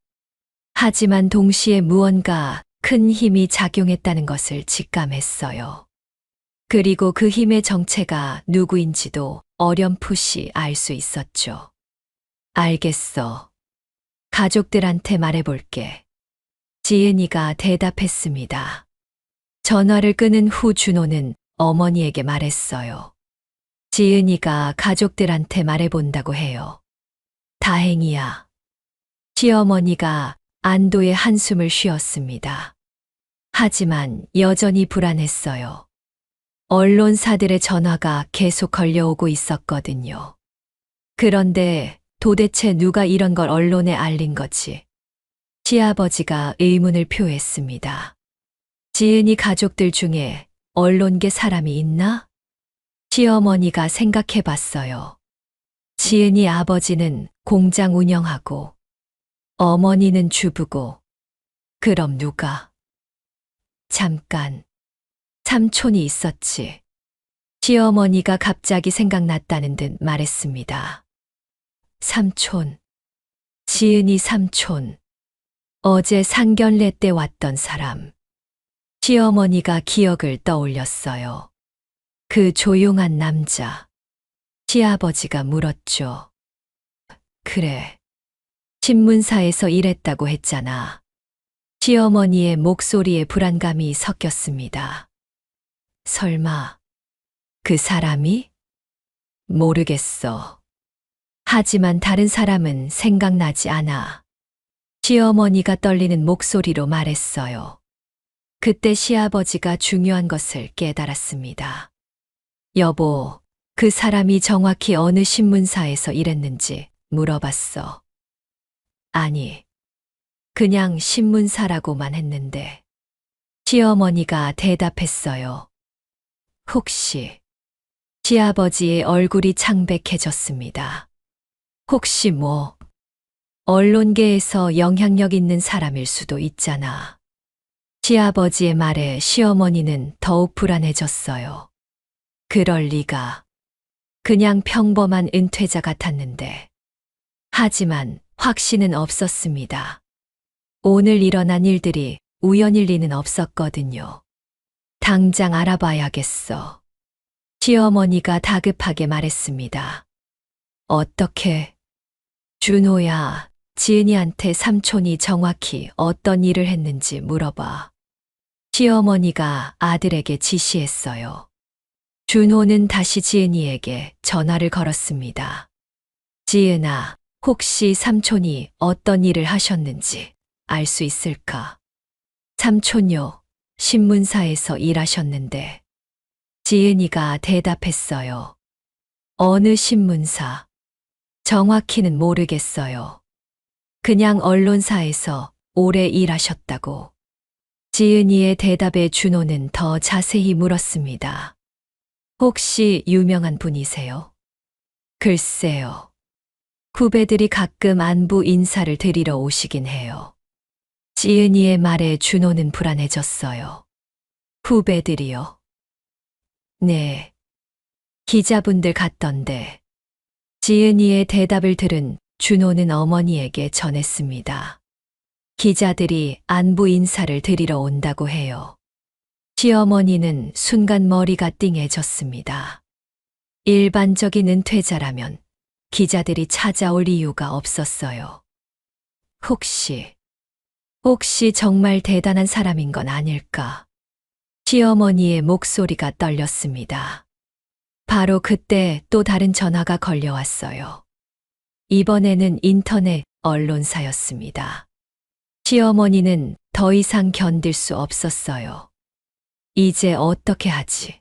하지만 동시에 무언가 큰 힘이 작용했다는 것을 직감했어요. 그리고 그 힘의 정체가 누구인지도 어렴풋이 알 수 있었죠. 알겠어. 가족들한테 말해볼게. 지은이가 대답했습니다. 전화를 끊은 후 준호는 어머니에게 말했어요. 지은이가 가족들한테 말해본다고 해요. 다행이야. 시어머니가 안도의 한숨을 쉬었습니다. 하지만 여전히 불안했어요. 언론사들의 전화가 계속 걸려오고 있었거든요. 그런데 도대체 누가 이런 걸 언론에 알린 거지? 시아버지가 의문을 표했습니다. 지은이 가족들 중에 언론계 사람이 있나? 시어머니가 생각해 봤어요. 지은이 아버지는 공장 운영하고 어머니는 주부고, 그럼 누가? 잠깐, 삼촌이 있었지. 시어머니가 갑자기 생각났다는 듯 말했습니다. 삼촌, 지은이 삼촌. 어제 상견례 때 왔던 사람. 시어머니가 기억을 떠올렸어요. 그 조용한 남자. 시아버지가 물었죠. 그래. 신문사에서 일했다고 했잖아. 시어머니의 목소리에 불안감이 섞였습니다. 설마, 그 사람이? 모르겠어. 하지만 다른 사람은 생각나지 않아. 시어머니가 떨리는 목소리로 말했어요. 그때 시아버지가 중요한 것을 깨달았습니다. 여보, 그 사람이 정확히 어느 신문사에서 일했는지 물어봤어. 아니, 그냥 신문사라고만 했는데. 시어머니가 대답했어요. 혹시. 시아버지의 얼굴이 창백해졌습니다. 혹시 뭐, 언론계에서 영향력 있는 사람일 수도 있잖아. 시아버지의 말에 시어머니는 더욱 불안해졌어요. 그럴 리가. 그냥 평범한 은퇴자 같았는데. 하지만 확신은 없었습니다. 오늘 일어난 일들이 우연일 리는 없었거든요. 당장 알아봐야겠어. 시어머니가 다급하게 말했습니다. 어떻게? 준호야, 지은이한테 삼촌이 정확히 어떤 일을 했는지 물어봐. 시어머니가 아들에게 지시했어요. 준호는 다시 지은이에게 전화를 걸었습니다. 지은아, 혹시 삼촌이 어떤 일을 하셨는지 알 수 있을까? 삼촌요, 신문사에서 일하셨는데. 지은이가 대답했어요. 어느 신문사? 정확히는 모르겠어요. 그냥 언론사에서 오래 일하셨다고. 지은이의 대답에 준호는 더 자세히 물었습니다. 혹시 유명한 분이세요? 글쎄요. 후배들이 가끔 안부 인사를 드리러 오시긴 해요. 지은이의 말에 준호는 불안해졌어요. 후배들이요? 네. 기자분들 같던데. 지은이의 대답을 들은 준호는 어머니에게 전했습니다. 기자들이 안부 인사를 드리러 온다고 해요. 시어머니는 순간 머리가 띵해졌습니다. 일반적인 은퇴자라면 기자들이 찾아올 이유가 없었어요. 혹시 정말 대단한 사람인 건 아닐까? 시어머니의 목소리가 떨렸습니다. 바로 그때 또 다른 전화가 걸려왔어요. 이번에는 인터넷 언론사였습니다. 시어머니는 더 이상 견딜 수 없었어요. 이제 어떻게 하지?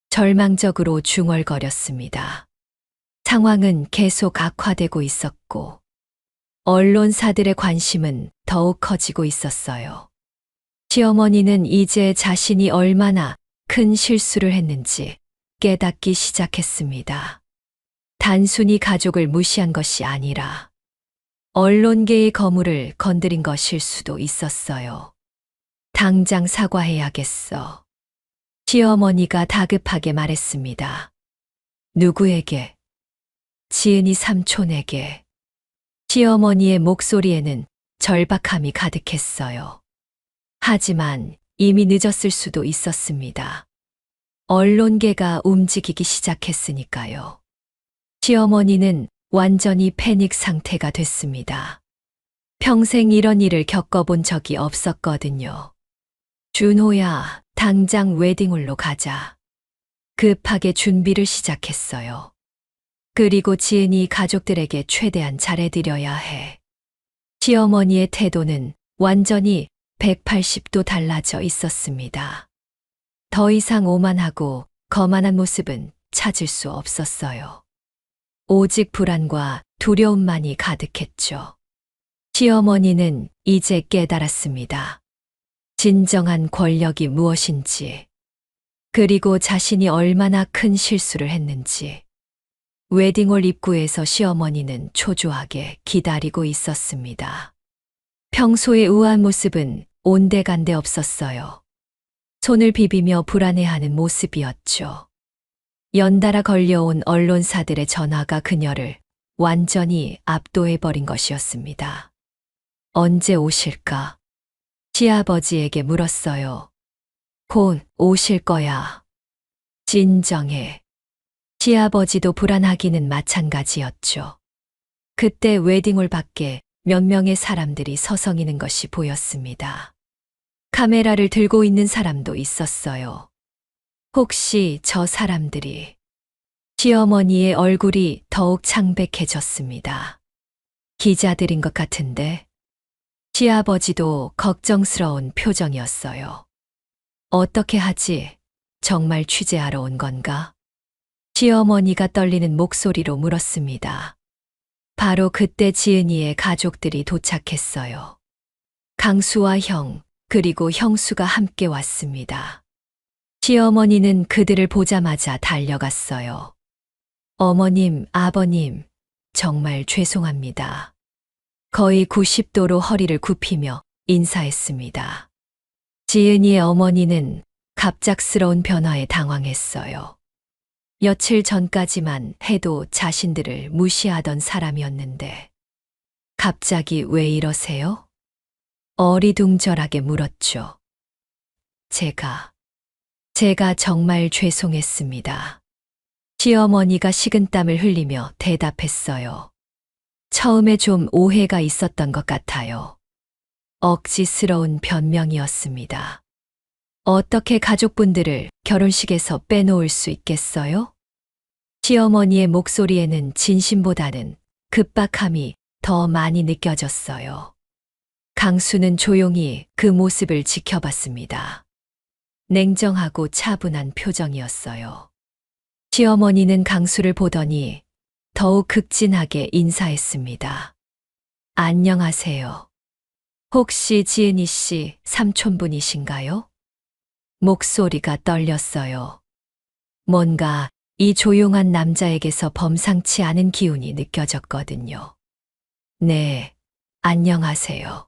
절망적으로 중얼거렸습니다. 상황은 계속 악화되고 있었고, 언론사들의 관심은 더욱 커지고 있었어요. 시어머니는 이제 자신이 얼마나 큰 실수를 했는지 깨닫기 시작했습니다. 단순히 가족을 무시한 것이 아니라 언론계의 거물을 건드린 것일 수도 있었어요. 당장 사과해야겠어. 시어머니가 다급하게 말했습니다. 누구에게? 지은이 삼촌에게. 시어머니의 목소리에는 절박함이 가득했어요. 하지만 이미 늦었을 수도 있었습니다. 언론계가 움직이기 시작했으니까요. 시어머니는 완전히 패닉 상태가 됐습니다. 평생 이런 일을 겪어본 적이 없었거든요. 준호야, 당장 웨딩홀로 가자. 급하게 준비를 시작했어요. 그리고 지은이 가족들에게 최대한 잘해드려야 해. 시어머니의 태도는 완전히 180도 달라져 있었습니다. 더 이상 오만하고 거만한 모습은 찾을 수 없었어요. 오직 불안과 두려움만이 가득했죠. 시어머니는 이제 깨달았습니다. 진정한 권력이 무엇인지, 그리고 자신이 얼마나 큰 실수를 했는지. 웨딩홀 입구에서 시어머니는 초조하게 기다리고 있었습니다. 평소의 우아한 모습은 온데간데 없었어요. 손을 비비며 불안해하는 모습이었죠. 연달아 걸려온 언론사들의 전화가 그녀를 완전히 압도해버린 것이었습니다. 언제 오실까? 시아버지에게 물었어요. 곧 오실 거야. 진정해. 시아버지도 불안하기는 마찬가지였죠. 그때 웨딩홀 밖에 몇 명의 사람들이 서성이는 것이 보였습니다. 카메라를 들고 있는 사람도 있었어요. 혹시 저 사람들이? 시어머니의 얼굴이 더욱 창백해졌습니다. 기자들인 것 같은데 시아버지도 걱정스러운 표정이었어요. 어떻게 하지? 정말 취재하러 온 건가? 시어머니가 떨리는 목소리로 물었습니다. 바로 그때 지은이의 가족들이 도착했어요. 강수와 형, 그리고 형수가 함께 왔습니다. 시어머니는 그들을 보자마자 달려갔어요. 어머님, 아버님, 정말 죄송합니다. 거의 90도로 허리를 굽히며 인사했습니다. 지은이의 어머니는 갑작스러운 변화에 당황했어요. 며칠 전까지만 해도 자신들을 무시하던 사람이었는데 갑자기 왜 이러세요? 어리둥절하게 물었죠. 제가 정말 죄송했습니다. 시어머니가 식은땀을 흘리며 대답했어요. 처음에 좀 오해가 있었던 것 같아요. 억지스러운 변명이었습니다. 어떻게 가족분들을 결혼식에서 빼놓을 수 있겠어요? 시어머니의 목소리에는 진심보다는 급박함이 더 많이 느껴졌어요. 강수는 조용히 그 모습을 지켜봤습니다. 냉정하고 차분한 표정이었어요. 시어머니는 강수를 보더니 더욱 극진하게 인사했습니다. 안녕하세요. 혹시 지은이 씨 삼촌분이신가요? 목소리가 떨렸어요. 뭔가 이 조용한 남자에게서 범상치 않은 기운이 느껴졌거든요. 네, 안녕하세요.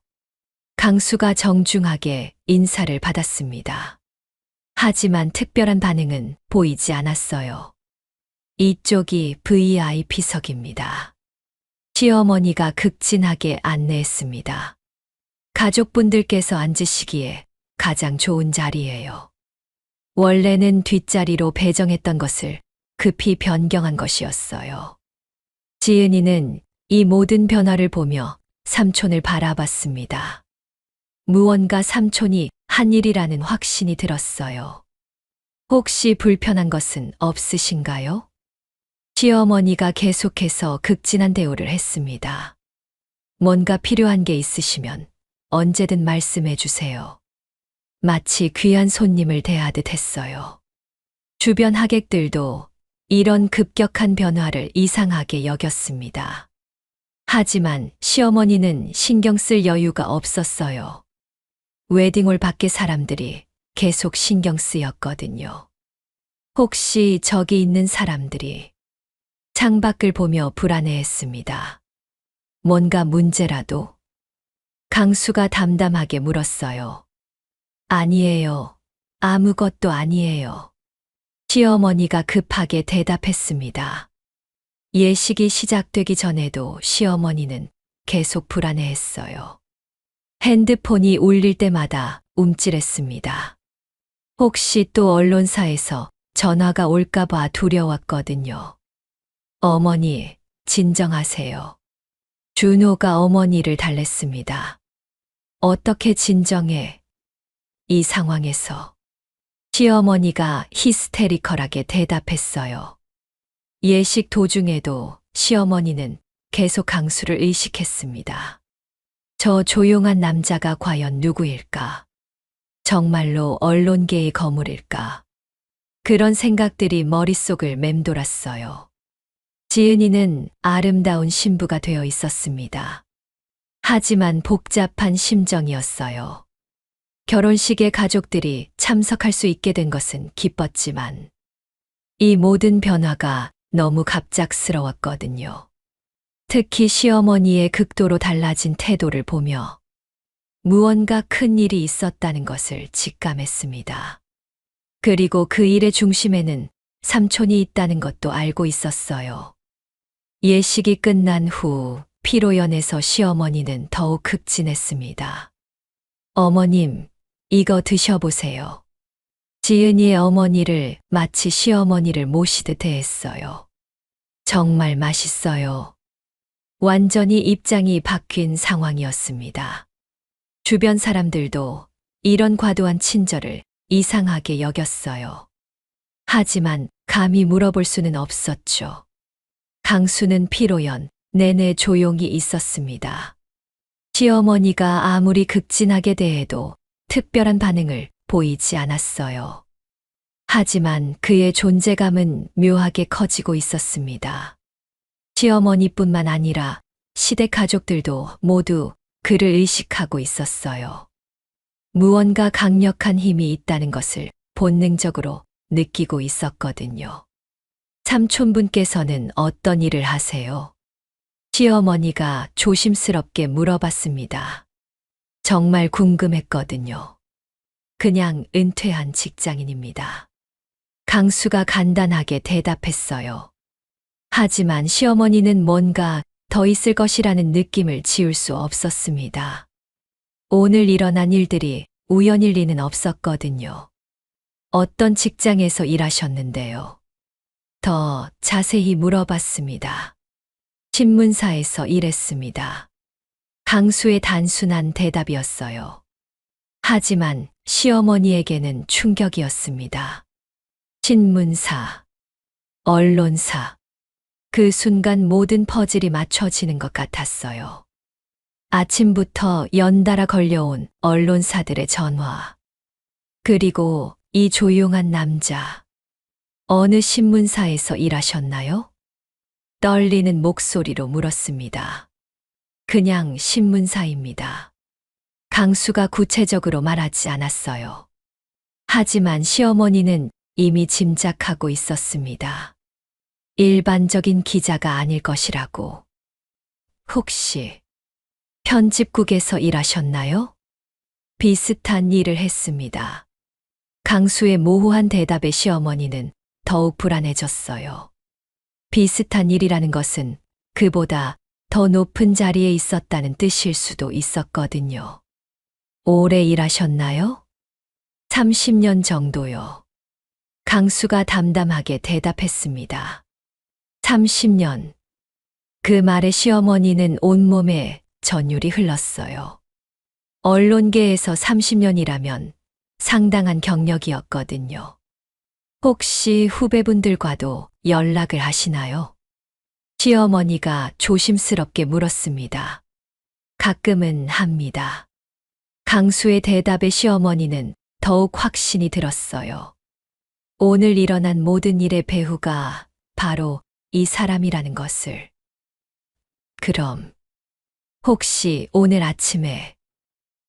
강수가 정중하게 인사를 받았습니다. 하지만 특별한 반응은 보이지 않았어요. 이쪽이 VIP석입니다. 시어머니가 극진하게 안내했습니다. 가족분들께서 앉으시기에 가장 좋은 자리예요. 원래는 뒷자리로 배정했던 것을 급히 변경한 것이었어요. 지은이는 이 모든 변화를 보며 삼촌을 바라봤습니다. 무언가 삼촌이 한 일이라는 확신이 들었어요. 혹시 불편한 것은 없으신가요? 시어머니가 계속해서 극진한 대우를 했습니다. 뭔가 필요한 게 있으시면 언제든 말씀해 주세요. 마치 귀한 손님을 대하듯 했어요. 주변 하객들도 이런 급격한 변화를 이상하게 여겼습니다. 하지만 시어머니는 신경 쓸 여유가 없었어요. 웨딩홀 밖의 사람들이 계속 신경 쓰였거든요. 혹시 저기 있는 사람들이 창밖을 보며 불안해했습니다. 뭔가 문제라도? 강수가 담담하게 물었어요. 아니에요. 아무것도 아니에요. 시어머니가 급하게 대답했습니다. 예식이 시작되기 전에도 시어머니는 계속 불안해했어요. 핸드폰이 울릴 때마다 움찔했습니다. 혹시 또 언론사에서 전화가 올까봐 두려웠거든요. 어머니, 진정하세요. 준호가 어머니를 달랬습니다. 어떻게 진정해? 이 상황에서. 시어머니가 히스테리컬하게 대답했어요. 예식 도중에도 시어머니는 계속 강수를 의식했습니다. 저 조용한 남자가 과연 누구일까? 정말로 언론계의 거물일까? 그런 생각들이 머릿속을 맴돌았어요. 지은이는 아름다운 신부가 되어 있었습니다. 하지만 복잡한 심정이었어요. 결혼식에 가족들이 참석할 수 있게 된 것은 기뻤지만 이 모든 변화가 너무 갑작스러웠거든요. 특히 시어머니의 극도로 달라진 태도를 보며 무언가 큰 일이 있었다는 것을 직감했습니다. 그리고 그 일의 중심에는 삼촌이 있다는 것도 알고 있었어요. 예식이 끝난 후 피로연에서 시어머니는 더욱 급진했습니다. 어머님, 이거 드셔보세요. 지은이의 어머니를 마치 시어머니를 모시듯 대했어요. 정말 맛있어요. 완전히 입장이 바뀐 상황이었습니다. 주변 사람들도 이런 과도한 친절을 이상하게 여겼어요. 하지만 감히 물어볼 수는 없었죠. 강수는 피로연 내내 조용히 있었습니다. 시어머니가 아무리 급진하게 대해도 특별한 반응을 보이지 않았어요. 하지만 그의 존재감은 묘하게 커지고 있었습니다. 시어머니뿐만 아니라 시댁 가족들도 모두 그를 의식하고 있었어요. 무언가 강력한 힘이 있다는 것을 본능적으로 느끼고 있었거든요. 삼촌분께서는 어떤 일을 하세요? 시어머니가 조심스럽게 물어봤습니다. 정말 궁금했거든요. 그냥 은퇴한 직장인입니다. 강수가 간단하게 대답했어요. 하지만 시어머니는 뭔가 더 있을 것이라는 느낌을 지울 수 없었습니다. 오늘 일어난 일들이 우연일 리는 없었거든요. 어떤 직장에서 일하셨는데요? 더 자세히 물어봤습니다. 신문사에서 일했습니다. 강수의 단순한 대답이었어요. 하지만 시어머니에게는 충격이었습니다. 신문사, 언론사. 그 순간 모든 퍼즐이 맞춰지는 것 같았어요. 아침부터 연달아 걸려온 언론사들의 전화. 그리고 이 조용한 남자. 어느 신문사에서 일하셨나요? 떨리는 목소리로 물었습니다. 그냥 신문사입니다. 강수가 구체적으로 말하지 않았어요. 하지만 시어머니는 이미 짐작하고 있었습니다. 일반적인 기자가 아닐 것이라고. 혹시 편집국에서 일하셨나요? 비슷한 일을 했습니다. 강수의 모호한 대답에 시어머니는 더욱 불안해졌어요. 비슷한 일이라는 것은 그보다 더 높은 자리에 있었다는 뜻일 수도 있었거든요. 오래 일하셨나요? 30년 정도요. 강수가 담담하게 대답했습니다. 30년. 그 말에 시어머니는 온몸에 전율이 흘렀어요. 언론계에서 30년이라면 상당한 경력이었거든요. 혹시 후배분들과도 연락을 하시나요? 시어머니가 조심스럽게 물었습니다. 가끔은 합니다. 강수의 대답에 시어머니는 더욱 확신이 들었어요. 오늘 일어난 모든 일의 배후가 바로 이 사람이라는 것을. 그럼 혹시 오늘 아침에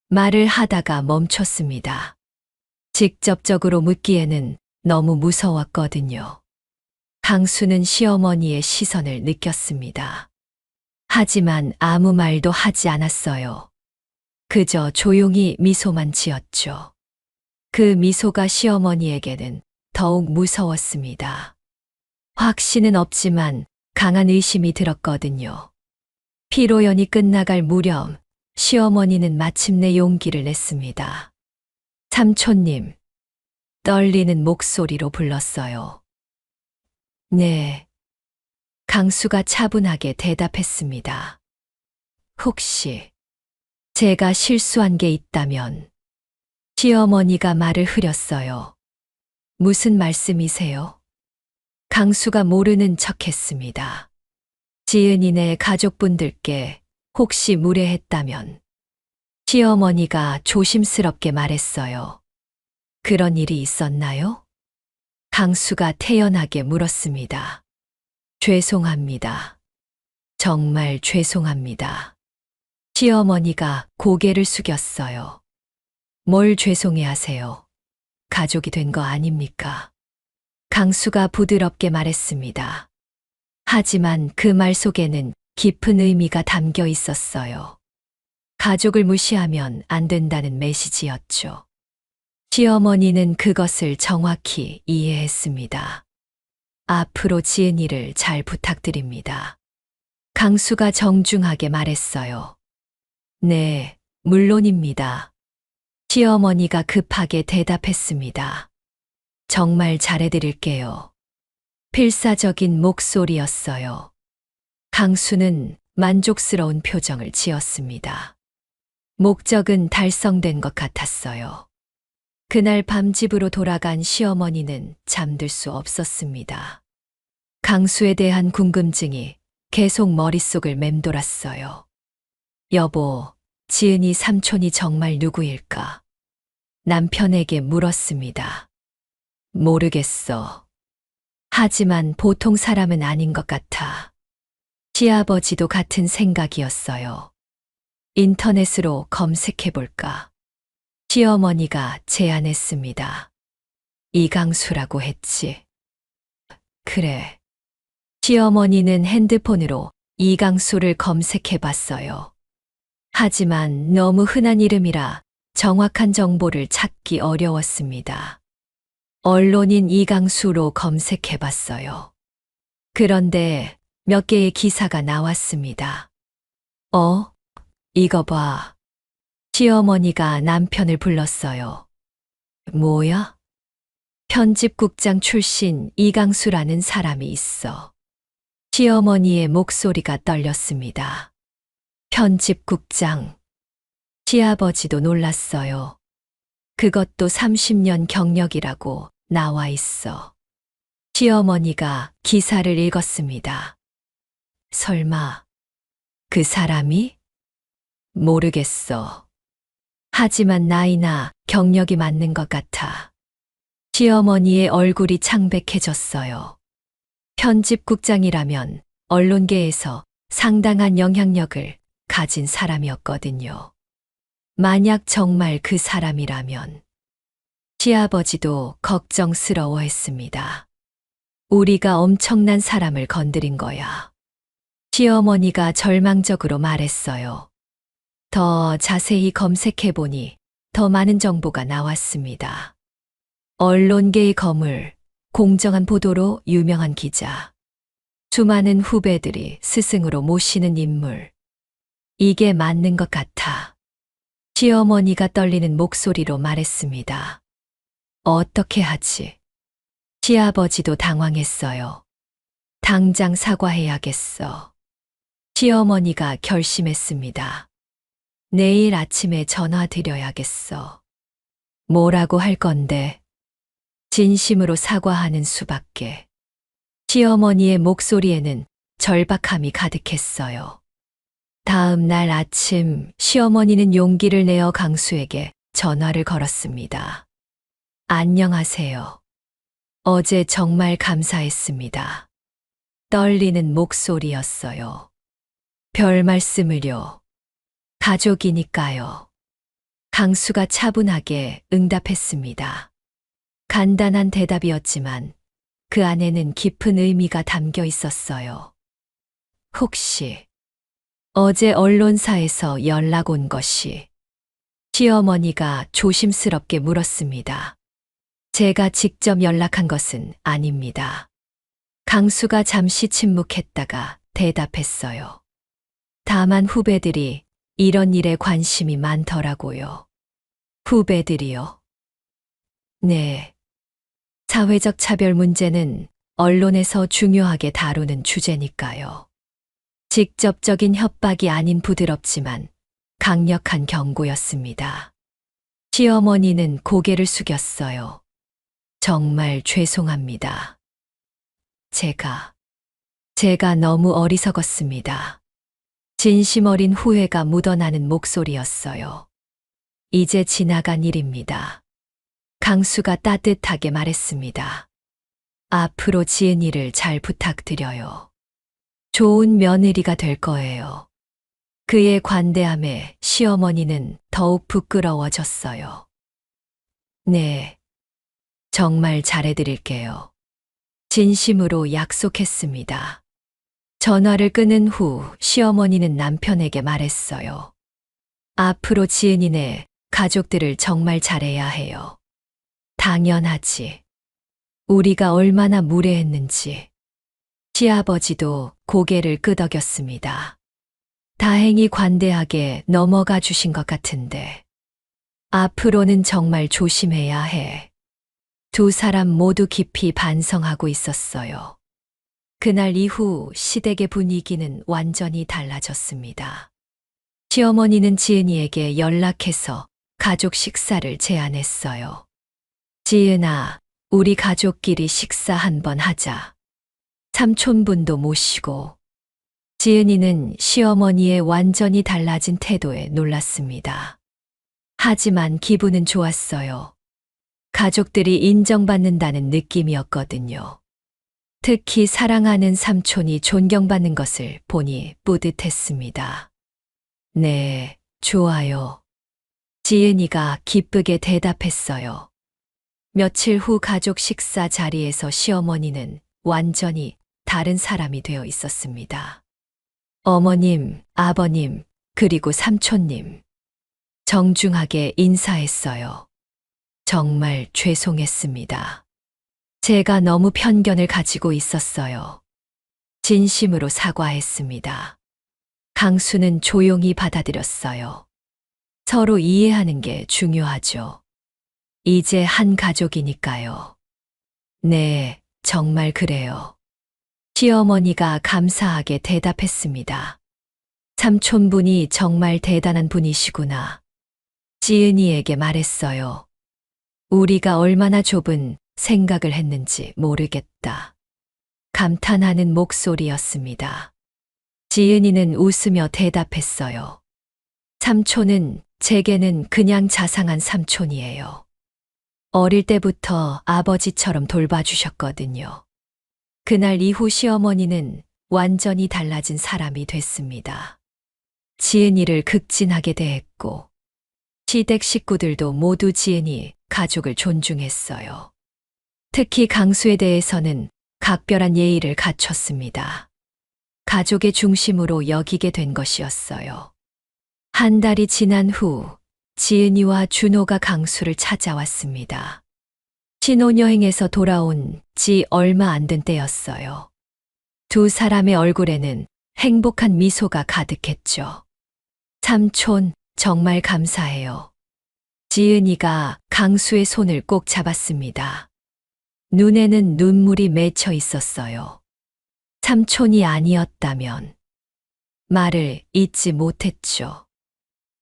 말을 하다가 멈췄습니다. 직접적으로 묻기에는 너무 무서웠거든요. 강수는 시어머니의 시선을 느꼈습니다. 하지만 아무 말도 하지 않았어요. 그저 조용히 미소만 지었죠. 그 미소가 시어머니에게는 더욱 무서웠습니다. 확신은 없지만 강한 의심이 들었거든요. 피로연이 끝나갈 무렵 시어머니는 마침내 용기를 냈습니다. 삼촌님, 떨리는 목소리로 불렀어요. 네. 강수가 차분하게 대답했습니다. 혹시 제가 실수한 게 있다면? 시어머니가 말을 흐렸어요. 무슨 말씀이세요? 강수가 모르는 척했습니다. 지은이네 가족분들께 혹시 무례했다면? 시어머니가 조심스럽게 말했어요. 그런 일이 있었나요? 강수가 태연하게 물었습니다. 죄송합니다. 정말 죄송합니다. 시어머니가 고개를 숙였어요. 뭘 죄송해 하세요? 가족이 된 거 아닙니까? 강수가 부드럽게 말했습니다. 하지만 그 말 속에는 깊은 의미가 담겨 있었어요. 가족을 무시하면 안 된다는 메시지였죠. 시어머니는 그것을 정확히 이해했습니다. 앞으로 지은이를 잘 부탁드립니다. 강수가 정중하게 말했어요. 네, 물론입니다. 시어머니가 급하게 대답했습니다. 정말 잘해드릴게요. 필사적인 목소리였어요. 강수는 만족스러운 표정을 지었습니다. 목적은 달성된 것 같았어요. 그날 밤 집으로 돌아간 시어머니는 잠들 수 없었습니다. 강수에 대한 궁금증이 계속 머릿속을 맴돌았어요. 여보, 지은이 삼촌이 정말 누구일까? 남편에게 물었습니다. 모르겠어. 하지만 보통 사람은 아닌 것 같아. 시아버지도 같은 생각이었어요. 인터넷으로 검색해볼까? 시어머니가 제안했습니다. 이강수라고 했지. 그래. 시어머니는 핸드폰으로 이강수를 검색해봤어요. 하지만 너무 흔한 이름이라 정확한 정보를 찾기 어려웠습니다. 언론인 이강수로 검색해봤어요. 그런데 몇 개의 기사가 나왔습니다. 이거 봐. 시어머니가 남편을 불렀어요. 뭐야? 편집국장 출신 이강수라는 사람이 있어. 시어머니의 목소리가 떨렸습니다. 편집국장. 시아버지도 놀랐어요. 그것도 30년 경력이라고 나와 있어. 시어머니가 기사를 읽었습니다. 설마 그 사람이? 모르겠어. 하지만 나이나 경력이 맞는 것 같아. 시어머니의 얼굴이 창백해졌어요. 편집국장이라면 언론계에서 상당한 영향력을 가진 사람이었거든요. 만약 정말 그 사람이라면 시아버지도 걱정스러워했습니다. 우리가 엄청난 사람을 건드린 거야. 시어머니가 절망적으로 말했어요. 더 자세히 검색해보니 더 많은 정보가 나왔습니다. 언론계의 거물, 공정한 보도로 유명한 기자, 수많은 후배들이 스승으로 모시는 인물. 이게 맞는 것 같아. 시어머니가 떨리는 목소리로 말했습니다. 어떻게 하지? 시아버지도 당황했어요. 당장 사과해야겠어. 시어머니가 결심했습니다. 내일 아침에 전화 드려야겠어. 뭐라고 할 건데? 진심으로 사과하는 수밖에. 시어머니의 목소리에는 절박함이 가득했어요. 다음 날 아침 시어머니는 용기를 내어 강수에게 전화를 걸었습니다. 안녕하세요. 어제 정말 감사했습니다. 떨리는 목소리였어요. 별 말씀을요. 가족이니까요. 강수가 차분하게 응답했습니다. 간단한 대답이었지만 그 안에는 깊은 의미가 담겨 있었어요. 혹시 어제 언론사에서 연락 온 것이? 시어머니가 조심스럽게 물었습니다. 제가 직접 연락한 것은 아닙니다. 강수가 잠시 침묵했다가 대답했어요. 다만 후배들이 이런 일에 관심이 많더라고요. 후배들이요? 네. 사회적 차별 문제는 언론에서 중요하게 다루는 주제니까요. 직접적인 협박이 아닌 부드럽지만 강력한 경고였습니다. 시어머니는 고개를 숙였어요. 정말 죄송합니다. 제가 너무 어리석었습니다. 진심 어린 후회가 묻어나는 목소리였어요. 이제 지나간 일입니다. 강수가 따뜻하게 말했습니다. 앞으로 지은이를 잘 부탁드려요. 좋은 며느리가 될 거예요. 그의 관대함에 시어머니는 더욱 부끄러워졌어요. 네, 정말 잘해드릴게요. 진심으로 약속했습니다. 전화를 끊은 후 시어머니는 남편에게 말했어요. 앞으로 지은이네 가족들을 정말 잘해야 해요. 당연하지. 우리가 얼마나 무례했는지. 시아버지도 고개를 끄덕였습니다. 다행히 관대하게 넘어가 주신 것 같은데. 앞으로는 정말 조심해야 해. 두 사람 모두 깊이 반성하고 있었어요. 그날 이후 시댁의 분위기는 완전히 달라졌습니다. 시어머니는 지은이에게 연락해서 가족 식사를 제안했어요. 지은아, 우리 가족끼리 식사 한번 하자. 삼촌분도 모시고. 지은이는 시어머니의 완전히 달라진 태도에 놀랐습니다. 하지만 기분은 좋았어요. 가족들이 인정받는다는 느낌이었거든요. 특히 사랑하는 삼촌이 존경받는 것을 보니 뿌듯했습니다. 네, 좋아요. 지은이가 기쁘게 대답했어요. 며칠 후 가족 식사 자리에서 시어머니는 완전히 다른 사람이 되어 있었습니다. 어머님, 아버님, 그리고 삼촌님. 정중하게 인사했어요. 정말 죄송했습니다. 제가 너무 편견을 가지고 있었어요. 진심으로 사과했습니다. 강수는 조용히 받아들였어요. 서로 이해하는 게 중요하죠. 이제 한 가족이니까요. 네, 정말 그래요. 시어머니가 감사하게 대답했습니다. 삼촌분이 정말 대단한 분이시구나. 지은이에게 말했어요. 우리가 얼마나 좁은 생각을 했는지 모르겠다. 감탄하는 목소리였습니다. 지은이는 웃으며 대답했어요. 삼촌은 제게는 그냥 자상한 삼촌이에요. 어릴 때부터 아버지처럼 돌봐주셨거든요. 그날 이후 시어머니는 완전히 달라진 사람이 됐습니다. 지은이를 극진하게 대했고, 시댁 식구들도 모두 지은이 가족을 존중했어요. 특히 강수에 대해서는 각별한 예의를 갖췄습니다. 가족의 중심으로 여기게 된 것이었어요. 한 달이 지난 후 지은이와 준호가 강수를 찾아왔습니다. 신혼여행에서 돌아온 지 얼마 안 된 때였어요. 두 사람의 얼굴에는 행복한 미소가 가득했죠. 삼촌, 정말 감사해요. 지은이가 강수의 손을 꼭 잡았습니다. 눈에는 눈물이 맺혀 있었어요. 삼촌이 아니었다면 말을 잇지 못했죠.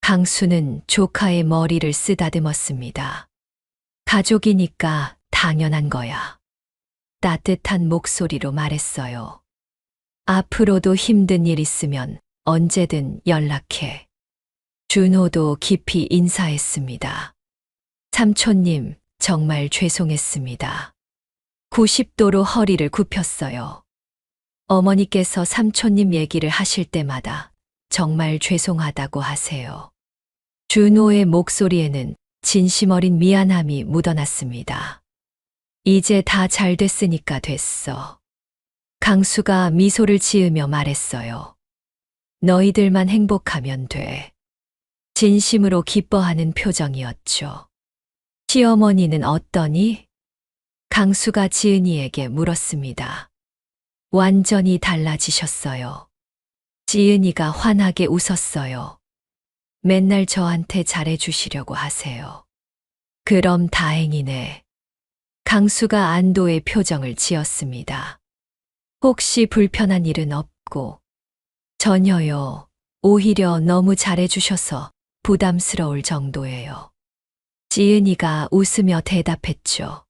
강수는 조카의 머리를 쓰다듬었습니다. 가족이니까 당연한 거야. 따뜻한 목소리로 말했어요. 앞으로도 힘든 일 있으면 언제든 연락해. 준호도 깊이 인사했습니다. 삼촌님, 정말 죄송했습니다. 90도로 허리를 굽혔어요. 어머니께서 삼촌님 얘기를 하실 때마다 정말 죄송하다고 하세요. 준호의 목소리에는 진심 어린 미안함이 묻어났습니다. 이제 다 잘 됐으니까 됐어. 강수가 미소를 지으며 말했어요. 너희들만 행복하면 돼. 진심으로 기뻐하는 표정이었죠. 시어머니는 어떠니? 강수가 지은이에게 물었습니다. 완전히 달라지셨어요. 지은이가 환하게 웃었어요. 맨날 저한테 잘해주시려고 하세요. 그럼 다행이네. 강수가 안도의 표정을 지었습니다. 혹시 불편한 일은 없고? 전혀요. 오히려 너무 잘해주셔서 부담스러울 정도예요. 지은이가 웃으며 대답했죠.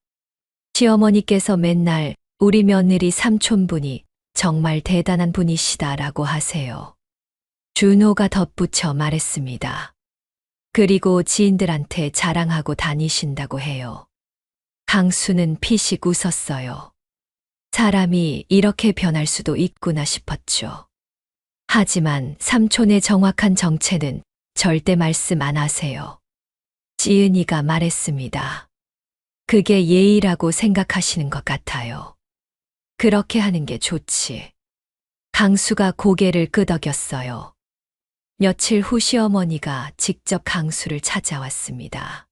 시어머니께서 맨날 우리 며느리 삼촌분이 정말 대단한 분이시다라고 하세요. 준호가 덧붙여 말했습니다. 그리고 지인들한테 자랑하고 다니신다고 해요. 강수는 피식 웃었어요. 사람이 이렇게 변할 수도 있구나 싶었죠. 하지만 삼촌의 정확한 정체는 절대 말씀 안 하세요. 지은이가 말했습니다. 그게 예의라고 생각하시는 것 같아요. 그렇게 하는 게 좋지. 강수가 고개를 끄덕였어요. 며칠 후 시어머니가 직접 강수를 찾아왔습니다.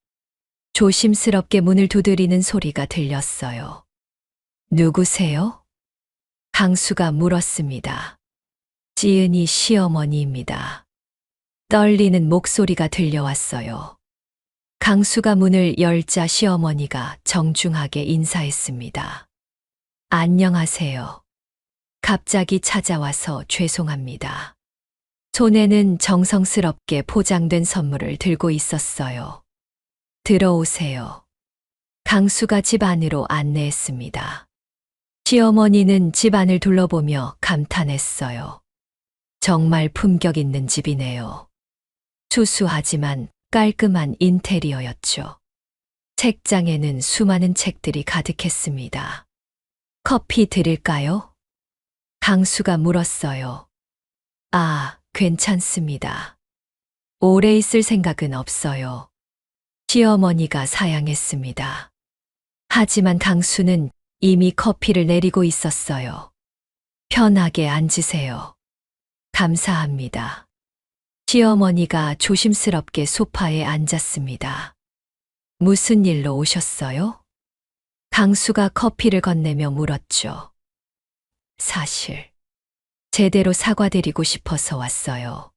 조심스럽게 문을 두드리는 소리가 들렸어요. 누구세요? 강수가 물었습니다. 지은이 시어머니입니다. 떨리는 목소리가 들려왔어요. 강수가 문을 열자 시어머니가 정중하게 인사했습니다. 안녕하세요. 갑자기 찾아와서 죄송합니다. 손에는 정성스럽게 포장된 선물을 들고 있었어요. 들어오세요. 강수가 집 안으로 안내했습니다. 시어머니는 집 안을 둘러보며 감탄했어요. 정말 품격 있는 집이네요. 수수하지만 깔끔한 인테리어였죠. 책장에는 수많은 책들이 가득했습니다. 커피 드릴까요? 강수가 물었어요. 아, 괜찮습니다. 오래 있을 생각은 없어요. 시어머니가 사양했습니다. 하지만 강수는 이미 커피를 내리고 있었어요. 편하게 앉으세요. 감사합니다. 시어머니가 조심스럽게 소파에 앉았습니다. 무슨 일로 오셨어요? 강수가 커피를 건네며 물었죠. 사실, 제대로 사과드리고 싶어서 왔어요.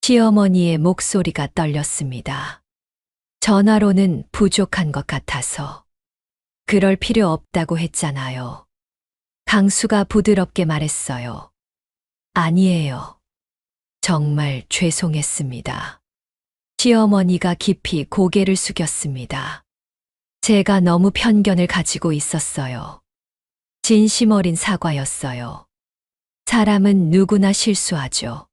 시어머니의 목소리가 떨렸습니다. 전화로는 부족한 것 같아서. 그럴 필요 없다고 했잖아요. 강수가 부드럽게 말했어요. 아니에요. 정말 죄송했습니다. 시어머니가 깊이 고개를 숙였습니다. 제가 너무 편견을 가지고 있었어요. 진심 어린 사과였어요. 사람은 누구나 실수하죠.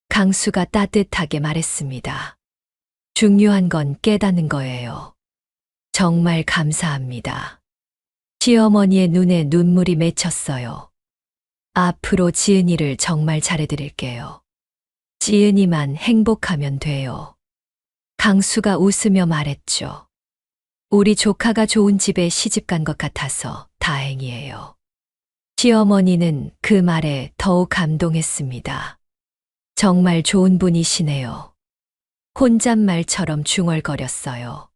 강수가 따뜻하게 말했습니다. 중요한 건 깨닫는 거예요. 정말 감사합니다. 시어머니의 눈에 눈물이 맺혔어요. 앞으로 지은이를 정말 잘해드릴게요. 지은이만 행복하면 돼요. 강수가 웃으며 말했죠. 우리 조카가 좋은 집에 시집간 것 같아서 다행이에요. 시어머니는 그 말에 더욱 감동했습니다. 정말 좋은 분이시네요. 혼잣말처럼 중얼거렸어요.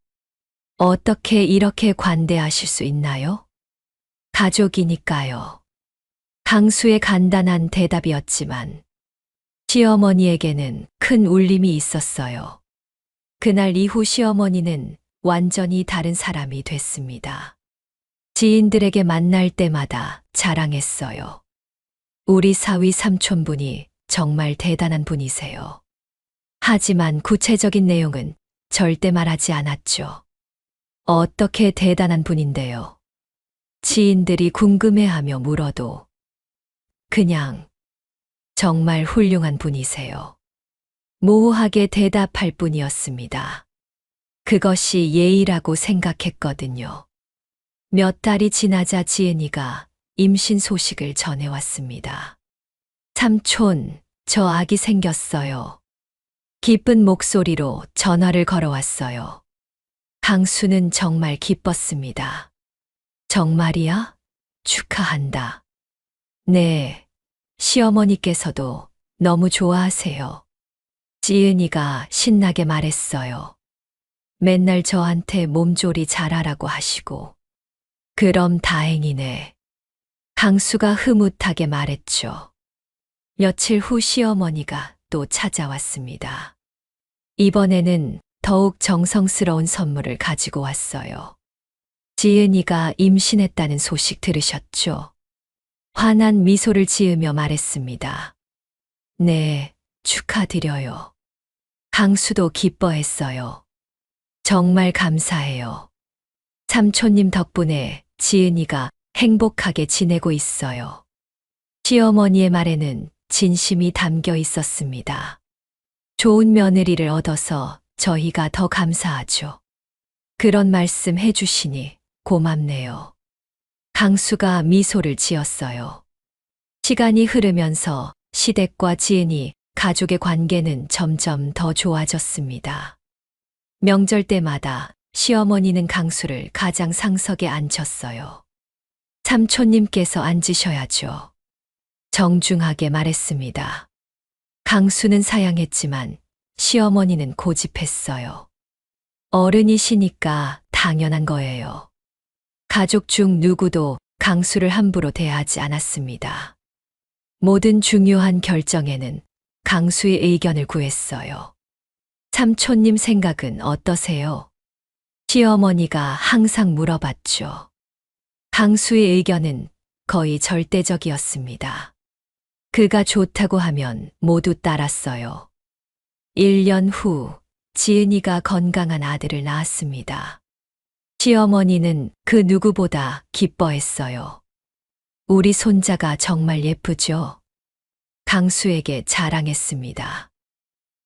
어떻게 이렇게 관대하실 수 있나요? 가족이니까요. 강수의 간단한 대답이었지만 시어머니에게는 큰 울림이 있었어요. 그날 이후 시어머니는 완전히 다른 사람이 됐습니다. 지인들에게 만날 때마다 자랑했어요. 우리 사위 삼촌분이 정말 대단한 분이세요. 하지만 구체적인 내용은 절대 말하지 않았죠. 어떻게 대단한 분인데요? 지인들이 궁금해하며 물어도 그냥 정말 훌륭한 분이세요. 모호하게 대답할 뿐이었습니다. 그것이 예의라고 생각했거든요. 몇 달이 지나자 지은이가 임신 소식을 전해왔습니다. 삼촌, 저 아기 생겼어요. 기쁜 목소리로 전화를 걸어왔어요. 강수는 정말 기뻤습니다. 정말이야? 축하한다. 네, 시어머니께서도 너무 좋아하세요. 지은이가 신나게 말했어요. 맨날 저한테 몸조리 잘하라고 하시고. 그럼 다행이네. 강수가 흐뭇하게 말했죠. 며칠 후 시어머니가 또 찾아왔습니다. 이번에는 더욱 정성스러운 선물을 가지고 왔어요. 지은이가 임신했다는 소식 들으셨죠? 환한 미소를 지으며 말했습니다. 네, 축하드려요. 강수도 기뻐했어요. 정말 감사해요. 삼촌님 덕분에 지은이가 행복하게 지내고 있어요. 시어머니의 말에는 진심이 담겨 있었습니다. 좋은 며느리를 얻어서 저희가 더 감사하죠. 그런 말씀 해주시니 고맙네요. 강수가 미소를 지었어요. 시간이 흐르면서 시댁과 지은이 가족의 관계는 점점 더 좋아졌습니다. 명절 때마다 시어머니는 강수를 가장 상석에 앉혔어요. 삼촌님께서 앉으셔야죠. 정중하게 말했습니다. 강수는 사양했지만 시어머니는 고집했어요. 어른이시니까 당연한 거예요. 가족 중 누구도 강수를 함부로 대하지 않았습니다. 모든 중요한 결정에는 강수의 의견을 구했어요. 삼촌님 생각은 어떠세요? 시어머니가 항상 물어봤죠. 강수의 의견은 거의 절대적이었습니다. 그가 좋다고 하면 모두 따랐어요. 1년 후 지은이가 건강한 아들을 낳았습니다. 시어머니는 그 누구보다 기뻐했어요. 우리 손자가 정말 예쁘죠? 강수에게 자랑했습니다.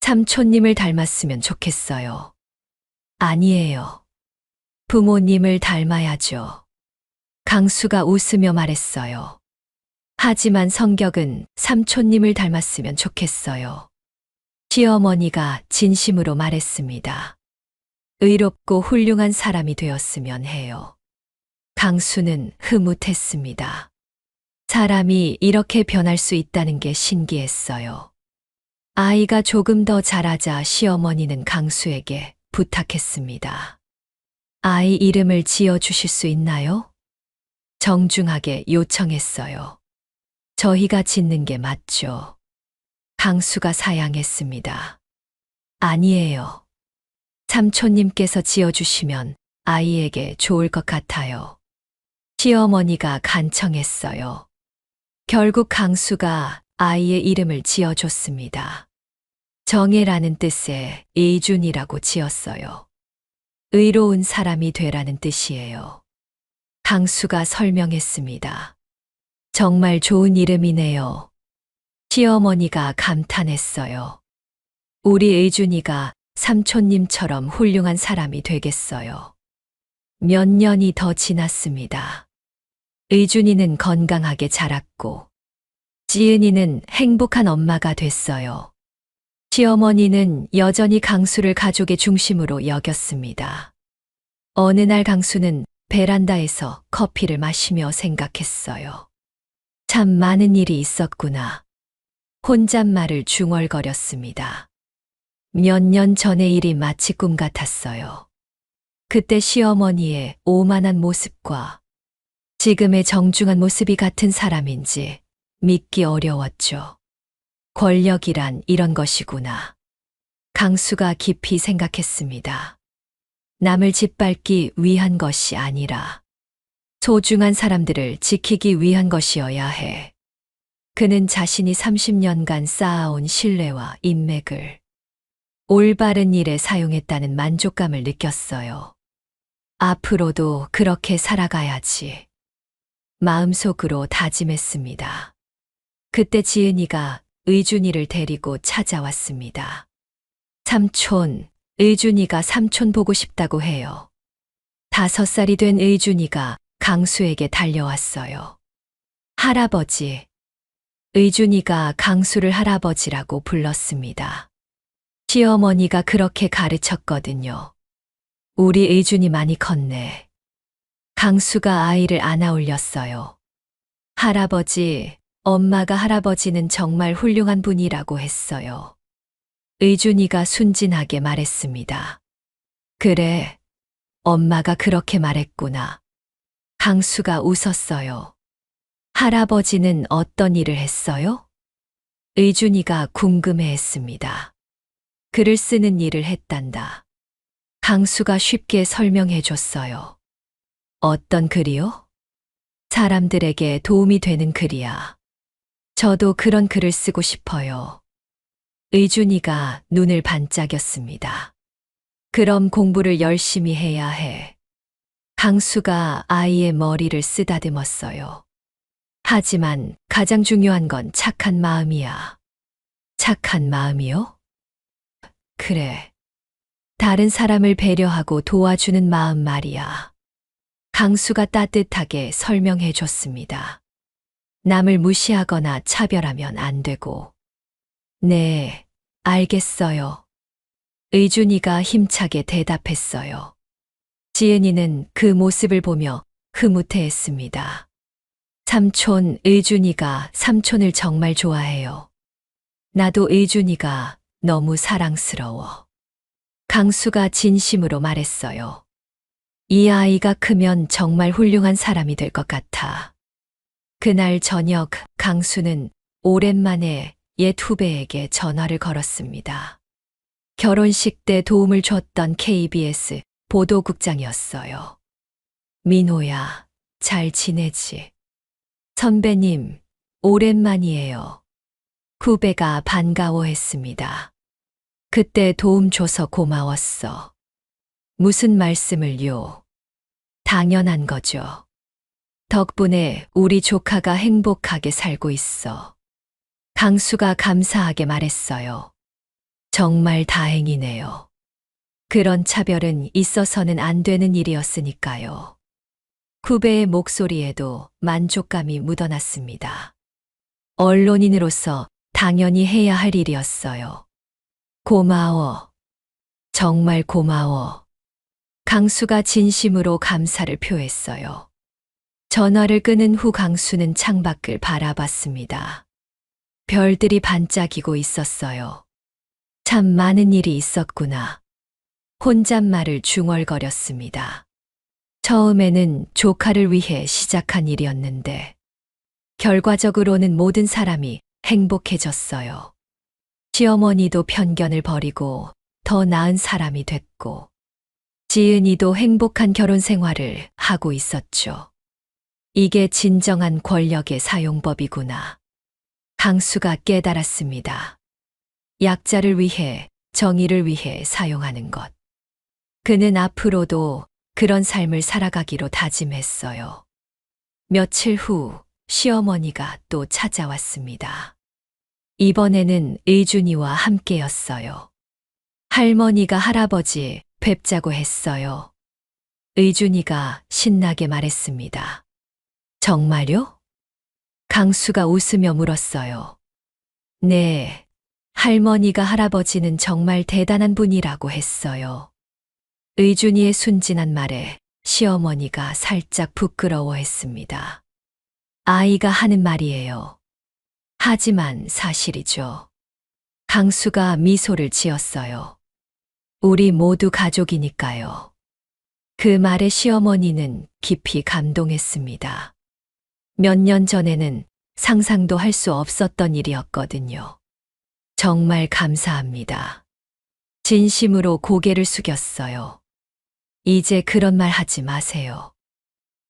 삼촌님을 닮았으면 좋겠어요. 아니에요. 부모님을 닮아야죠. 강수가 웃으며 말했어요. 하지만 성격은 삼촌님을 닮았으면 좋겠어요. 시어머니가 진심으로 말했습니다. 의롭고 훌륭한 사람이 되었으면 해요. 강수는 흐뭇했습니다. 사람이 이렇게 변할 수 있다는 게 신기했어요. 아이가 조금 더 자라자 시어머니는 강수에게 부탁했습니다. 아이 이름을 지어주실 수 있나요? 정중하게 요청했어요. 저희가 짓는 게 맞죠. 강수가 사양했습니다. 아니에요. 삼촌님께서 지어주시면 아이에게 좋을 것 같아요. 시어머니가 간청했어요. 결국 강수가 아이의 이름을 지어줬습니다. 정혜라는 뜻의 이준이라고 지었어요. 의로운 사람이 되라는 뜻이에요. 강수가 설명했습니다. 정말 좋은 이름이네요. 시어머니가 감탄했어요. 우리 의준이가 삼촌님처럼 훌륭한 사람이 되겠어요. 몇 년이 더 지났습니다. 의준이는 건강하게 자랐고 지은이는 행복한 엄마가 됐어요. 시어머니는 여전히 강수를 가족의 중심으로 여겼습니다. 어느 날 강수는 베란다에서 커피를 마시며 생각했어요. 참 많은 일이 있었구나. 혼잣말을 중얼거렸습니다. 몇 년 전의 일이 마치 꿈 같았어요. 그때 시어머니의 오만한 모습과 지금의 정중한 모습이 같은 사람인지 믿기 어려웠죠. 권력이란 이런 것이구나. 강수가 깊이 생각했습니다. 남을 짓밟기 위한 것이 아니라 소중한 사람들을 지키기 위한 것이어야 해. 그는 자신이 30년간 쌓아온 신뢰와 인맥을 올바른 일에 사용했다는 만족감을 느꼈어요. 앞으로도 그렇게 살아가야지. 마음속으로 다짐했습니다. 그때 지은이가 의준이를 데리고 찾아왔습니다. 삼촌, 의준이가 삼촌 보고 싶다고 해요. 5살이 된 의준이가 강수에게 달려왔어요. 할아버지. 의준이가 강수를 할아버지라고 불렀습니다. 시어머니가 그렇게 가르쳤거든요. 우리 의준이 많이 컸네. 강수가 아이를 안아 올렸어요. 할아버지, 엄마가 할아버지는 정말 훌륭한 분이라고 했어요. 의준이가 순진하게 말했습니다. 그래, 엄마가 그렇게 말했구나. 강수가 웃었어요. 할아버지는 어떤 일을 했어요? 의준이가 궁금해했습니다. 글을 쓰는 일을 했단다. 강수가 쉽게 설명해 줬어요. 어떤 글이요? 사람들에게 도움이 되는 글이야. 저도 그런 글을 쓰고 싶어요. 의준이가 눈을 반짝였습니다. 그럼 공부를 열심히 해야 해. 강수가 아이의 머리를 쓰다듬었어요. 하지만 가장 중요한 건 착한 마음이야. 착한 마음이요? 그래. 다른 사람을 배려하고 도와주는 마음 말이야. 강수가 따뜻하게 설명해 줬습니다. 남을 무시하거나 차별하면 안 되고. 네, 알겠어요. 의준이가 힘차게 대답했어요. 지은이는 그 모습을 보며 흐뭇해했습니다. 삼촌 의준이가 삼촌을 정말 좋아해요. 나도 의준이가 너무 사랑스러워. 강수가 진심으로 말했어요. 이 아이가 크면 정말 훌륭한 사람이 될 것 같아. 그날 저녁 강수는 오랜만에 옛 후배에게 전화를 걸었습니다. 결혼식 때 도움을 줬던 KBS 보도국장이었어요. 민호야, 잘 지내지? 선배님, 오랜만이에요. 후배가 반가워했습니다. 그때 도움 줘서 고마웠어. 무슨 말씀을요? 당연한 거죠. 덕분에 우리 조카가 행복하게 살고 있어. 강수가 감사하게 말했어요. 정말 다행이네요. 그런 차별은 있어서는 안 되는 일이었으니까요. 후배의 목소리에도 만족감이 묻어났습니다. 언론인으로서 당연히 해야 할 일이었어요. 고마워. 정말 고마워. 강수가 진심으로 감사를 표했어요. 전화를 끊은 후 강수는 창밖을 바라봤습니다. 별들이 반짝이고 있었어요. 참 많은 일이 있었구나. 혼잣말을 중얼거렸습니다. 처음에는 조카를 위해 시작한 일이었는데, 결과적으로는 모든 사람이 행복해졌어요. 시어머니도 편견을 버리고 더 나은 사람이 됐고, 지은이도 행복한 결혼 생활을 하고 있었죠. 이게 진정한 권력의 사용법이구나. 강수가 깨달았습니다. 약자를 위해, 정의를 위해 사용하는 것. 그는 앞으로도 그런 삶을 살아가기로 다짐했어요. 며칠 후 시어머니가 또 찾아왔습니다. 이번에는 의준이와 함께였어요. 할머니가 할아버지 뵙자고 했어요. 의준이가 신나게 말했습니다. 정말요? 강수가 웃으며 물었어요. 네, 할머니가 할아버지는 정말 대단한 분이라고 했어요. 의준이의 순진한 말에 시어머니가 살짝 부끄러워했습니다. 아이가 하는 말이에요. 하지만 사실이죠. 강수가 미소를 지었어요. 우리 모두 가족이니까요. 그 말에 시어머니는 깊이 감동했습니다. 몇 년 전에는 상상도 할 수 없었던 일이었거든요. 정말 감사합니다. 진심으로 고개를 숙였어요. 이제 그런 말 하지 마세요.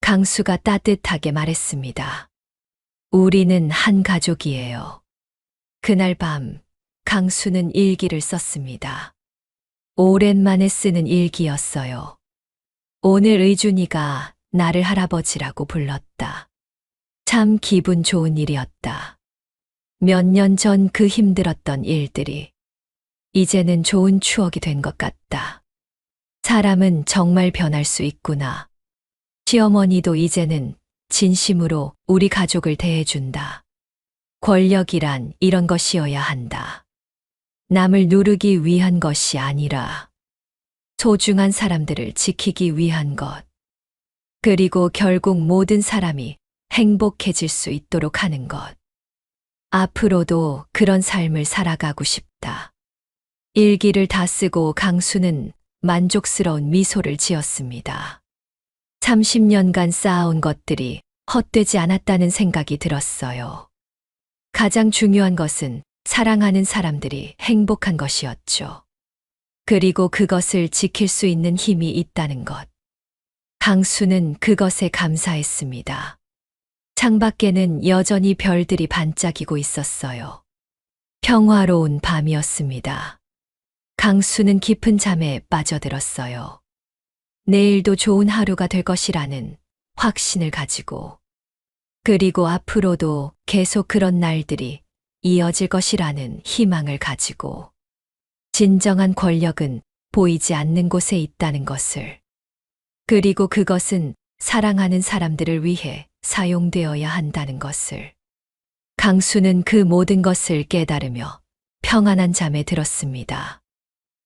강수가 따뜻하게 말했습니다. 우리는 한 가족이에요. 그날 밤 강수는 일기를 썼습니다. 오랜만에 쓰는 일기였어요. 오늘 의준이가 나를 할아버지라고 불렀다. 참 기분 좋은 일이었다. 몇 년 전 그 힘들었던 일들이 이제는 좋은 추억이 된 것 같다. 사람은 정말 변할 수 있구나. 시어머니도 이제는 진심으로 우리 가족을 대해준다. 권력이란 이런 것이어야 한다. 남을 누르기 위한 것이 아니라 소중한 사람들을 지키기 위한 것. 그리고 결국 모든 사람이 행복해질 수 있도록 하는 것. 앞으로도 그런 삶을 살아가고 싶다. 일기를 다 쓰고 강수는 만족스러운 미소를 지었습니다. 30년간 쌓아온 것들이 헛되지 않았다는 생각이 들었어요. 가장 중요한 것은 사랑하는 사람들이 행복한 것이었죠. 그리고 그것을 지킬 수 있는 힘이 있다는 것. 강수는 그것에 감사했습니다. 창밖에는 여전히 별들이 반짝이고 있었어요. 평화로운 밤이었습니다. 강수는 깊은 잠에 빠져들었어요. 내일도 좋은 하루가 될 것이라는 확신을 가지고, 그리고 앞으로도 계속 그런 날들이 이어질 것이라는 희망을 가지고, 진정한 권력은 보이지 않는 곳에 있다는 것을, 그리고 그것은 사랑하는 사람들을 위해 사용되어야 한다는 것을. 강수는 그 모든 것을 깨달으며 평안한 잠에 들었습니다.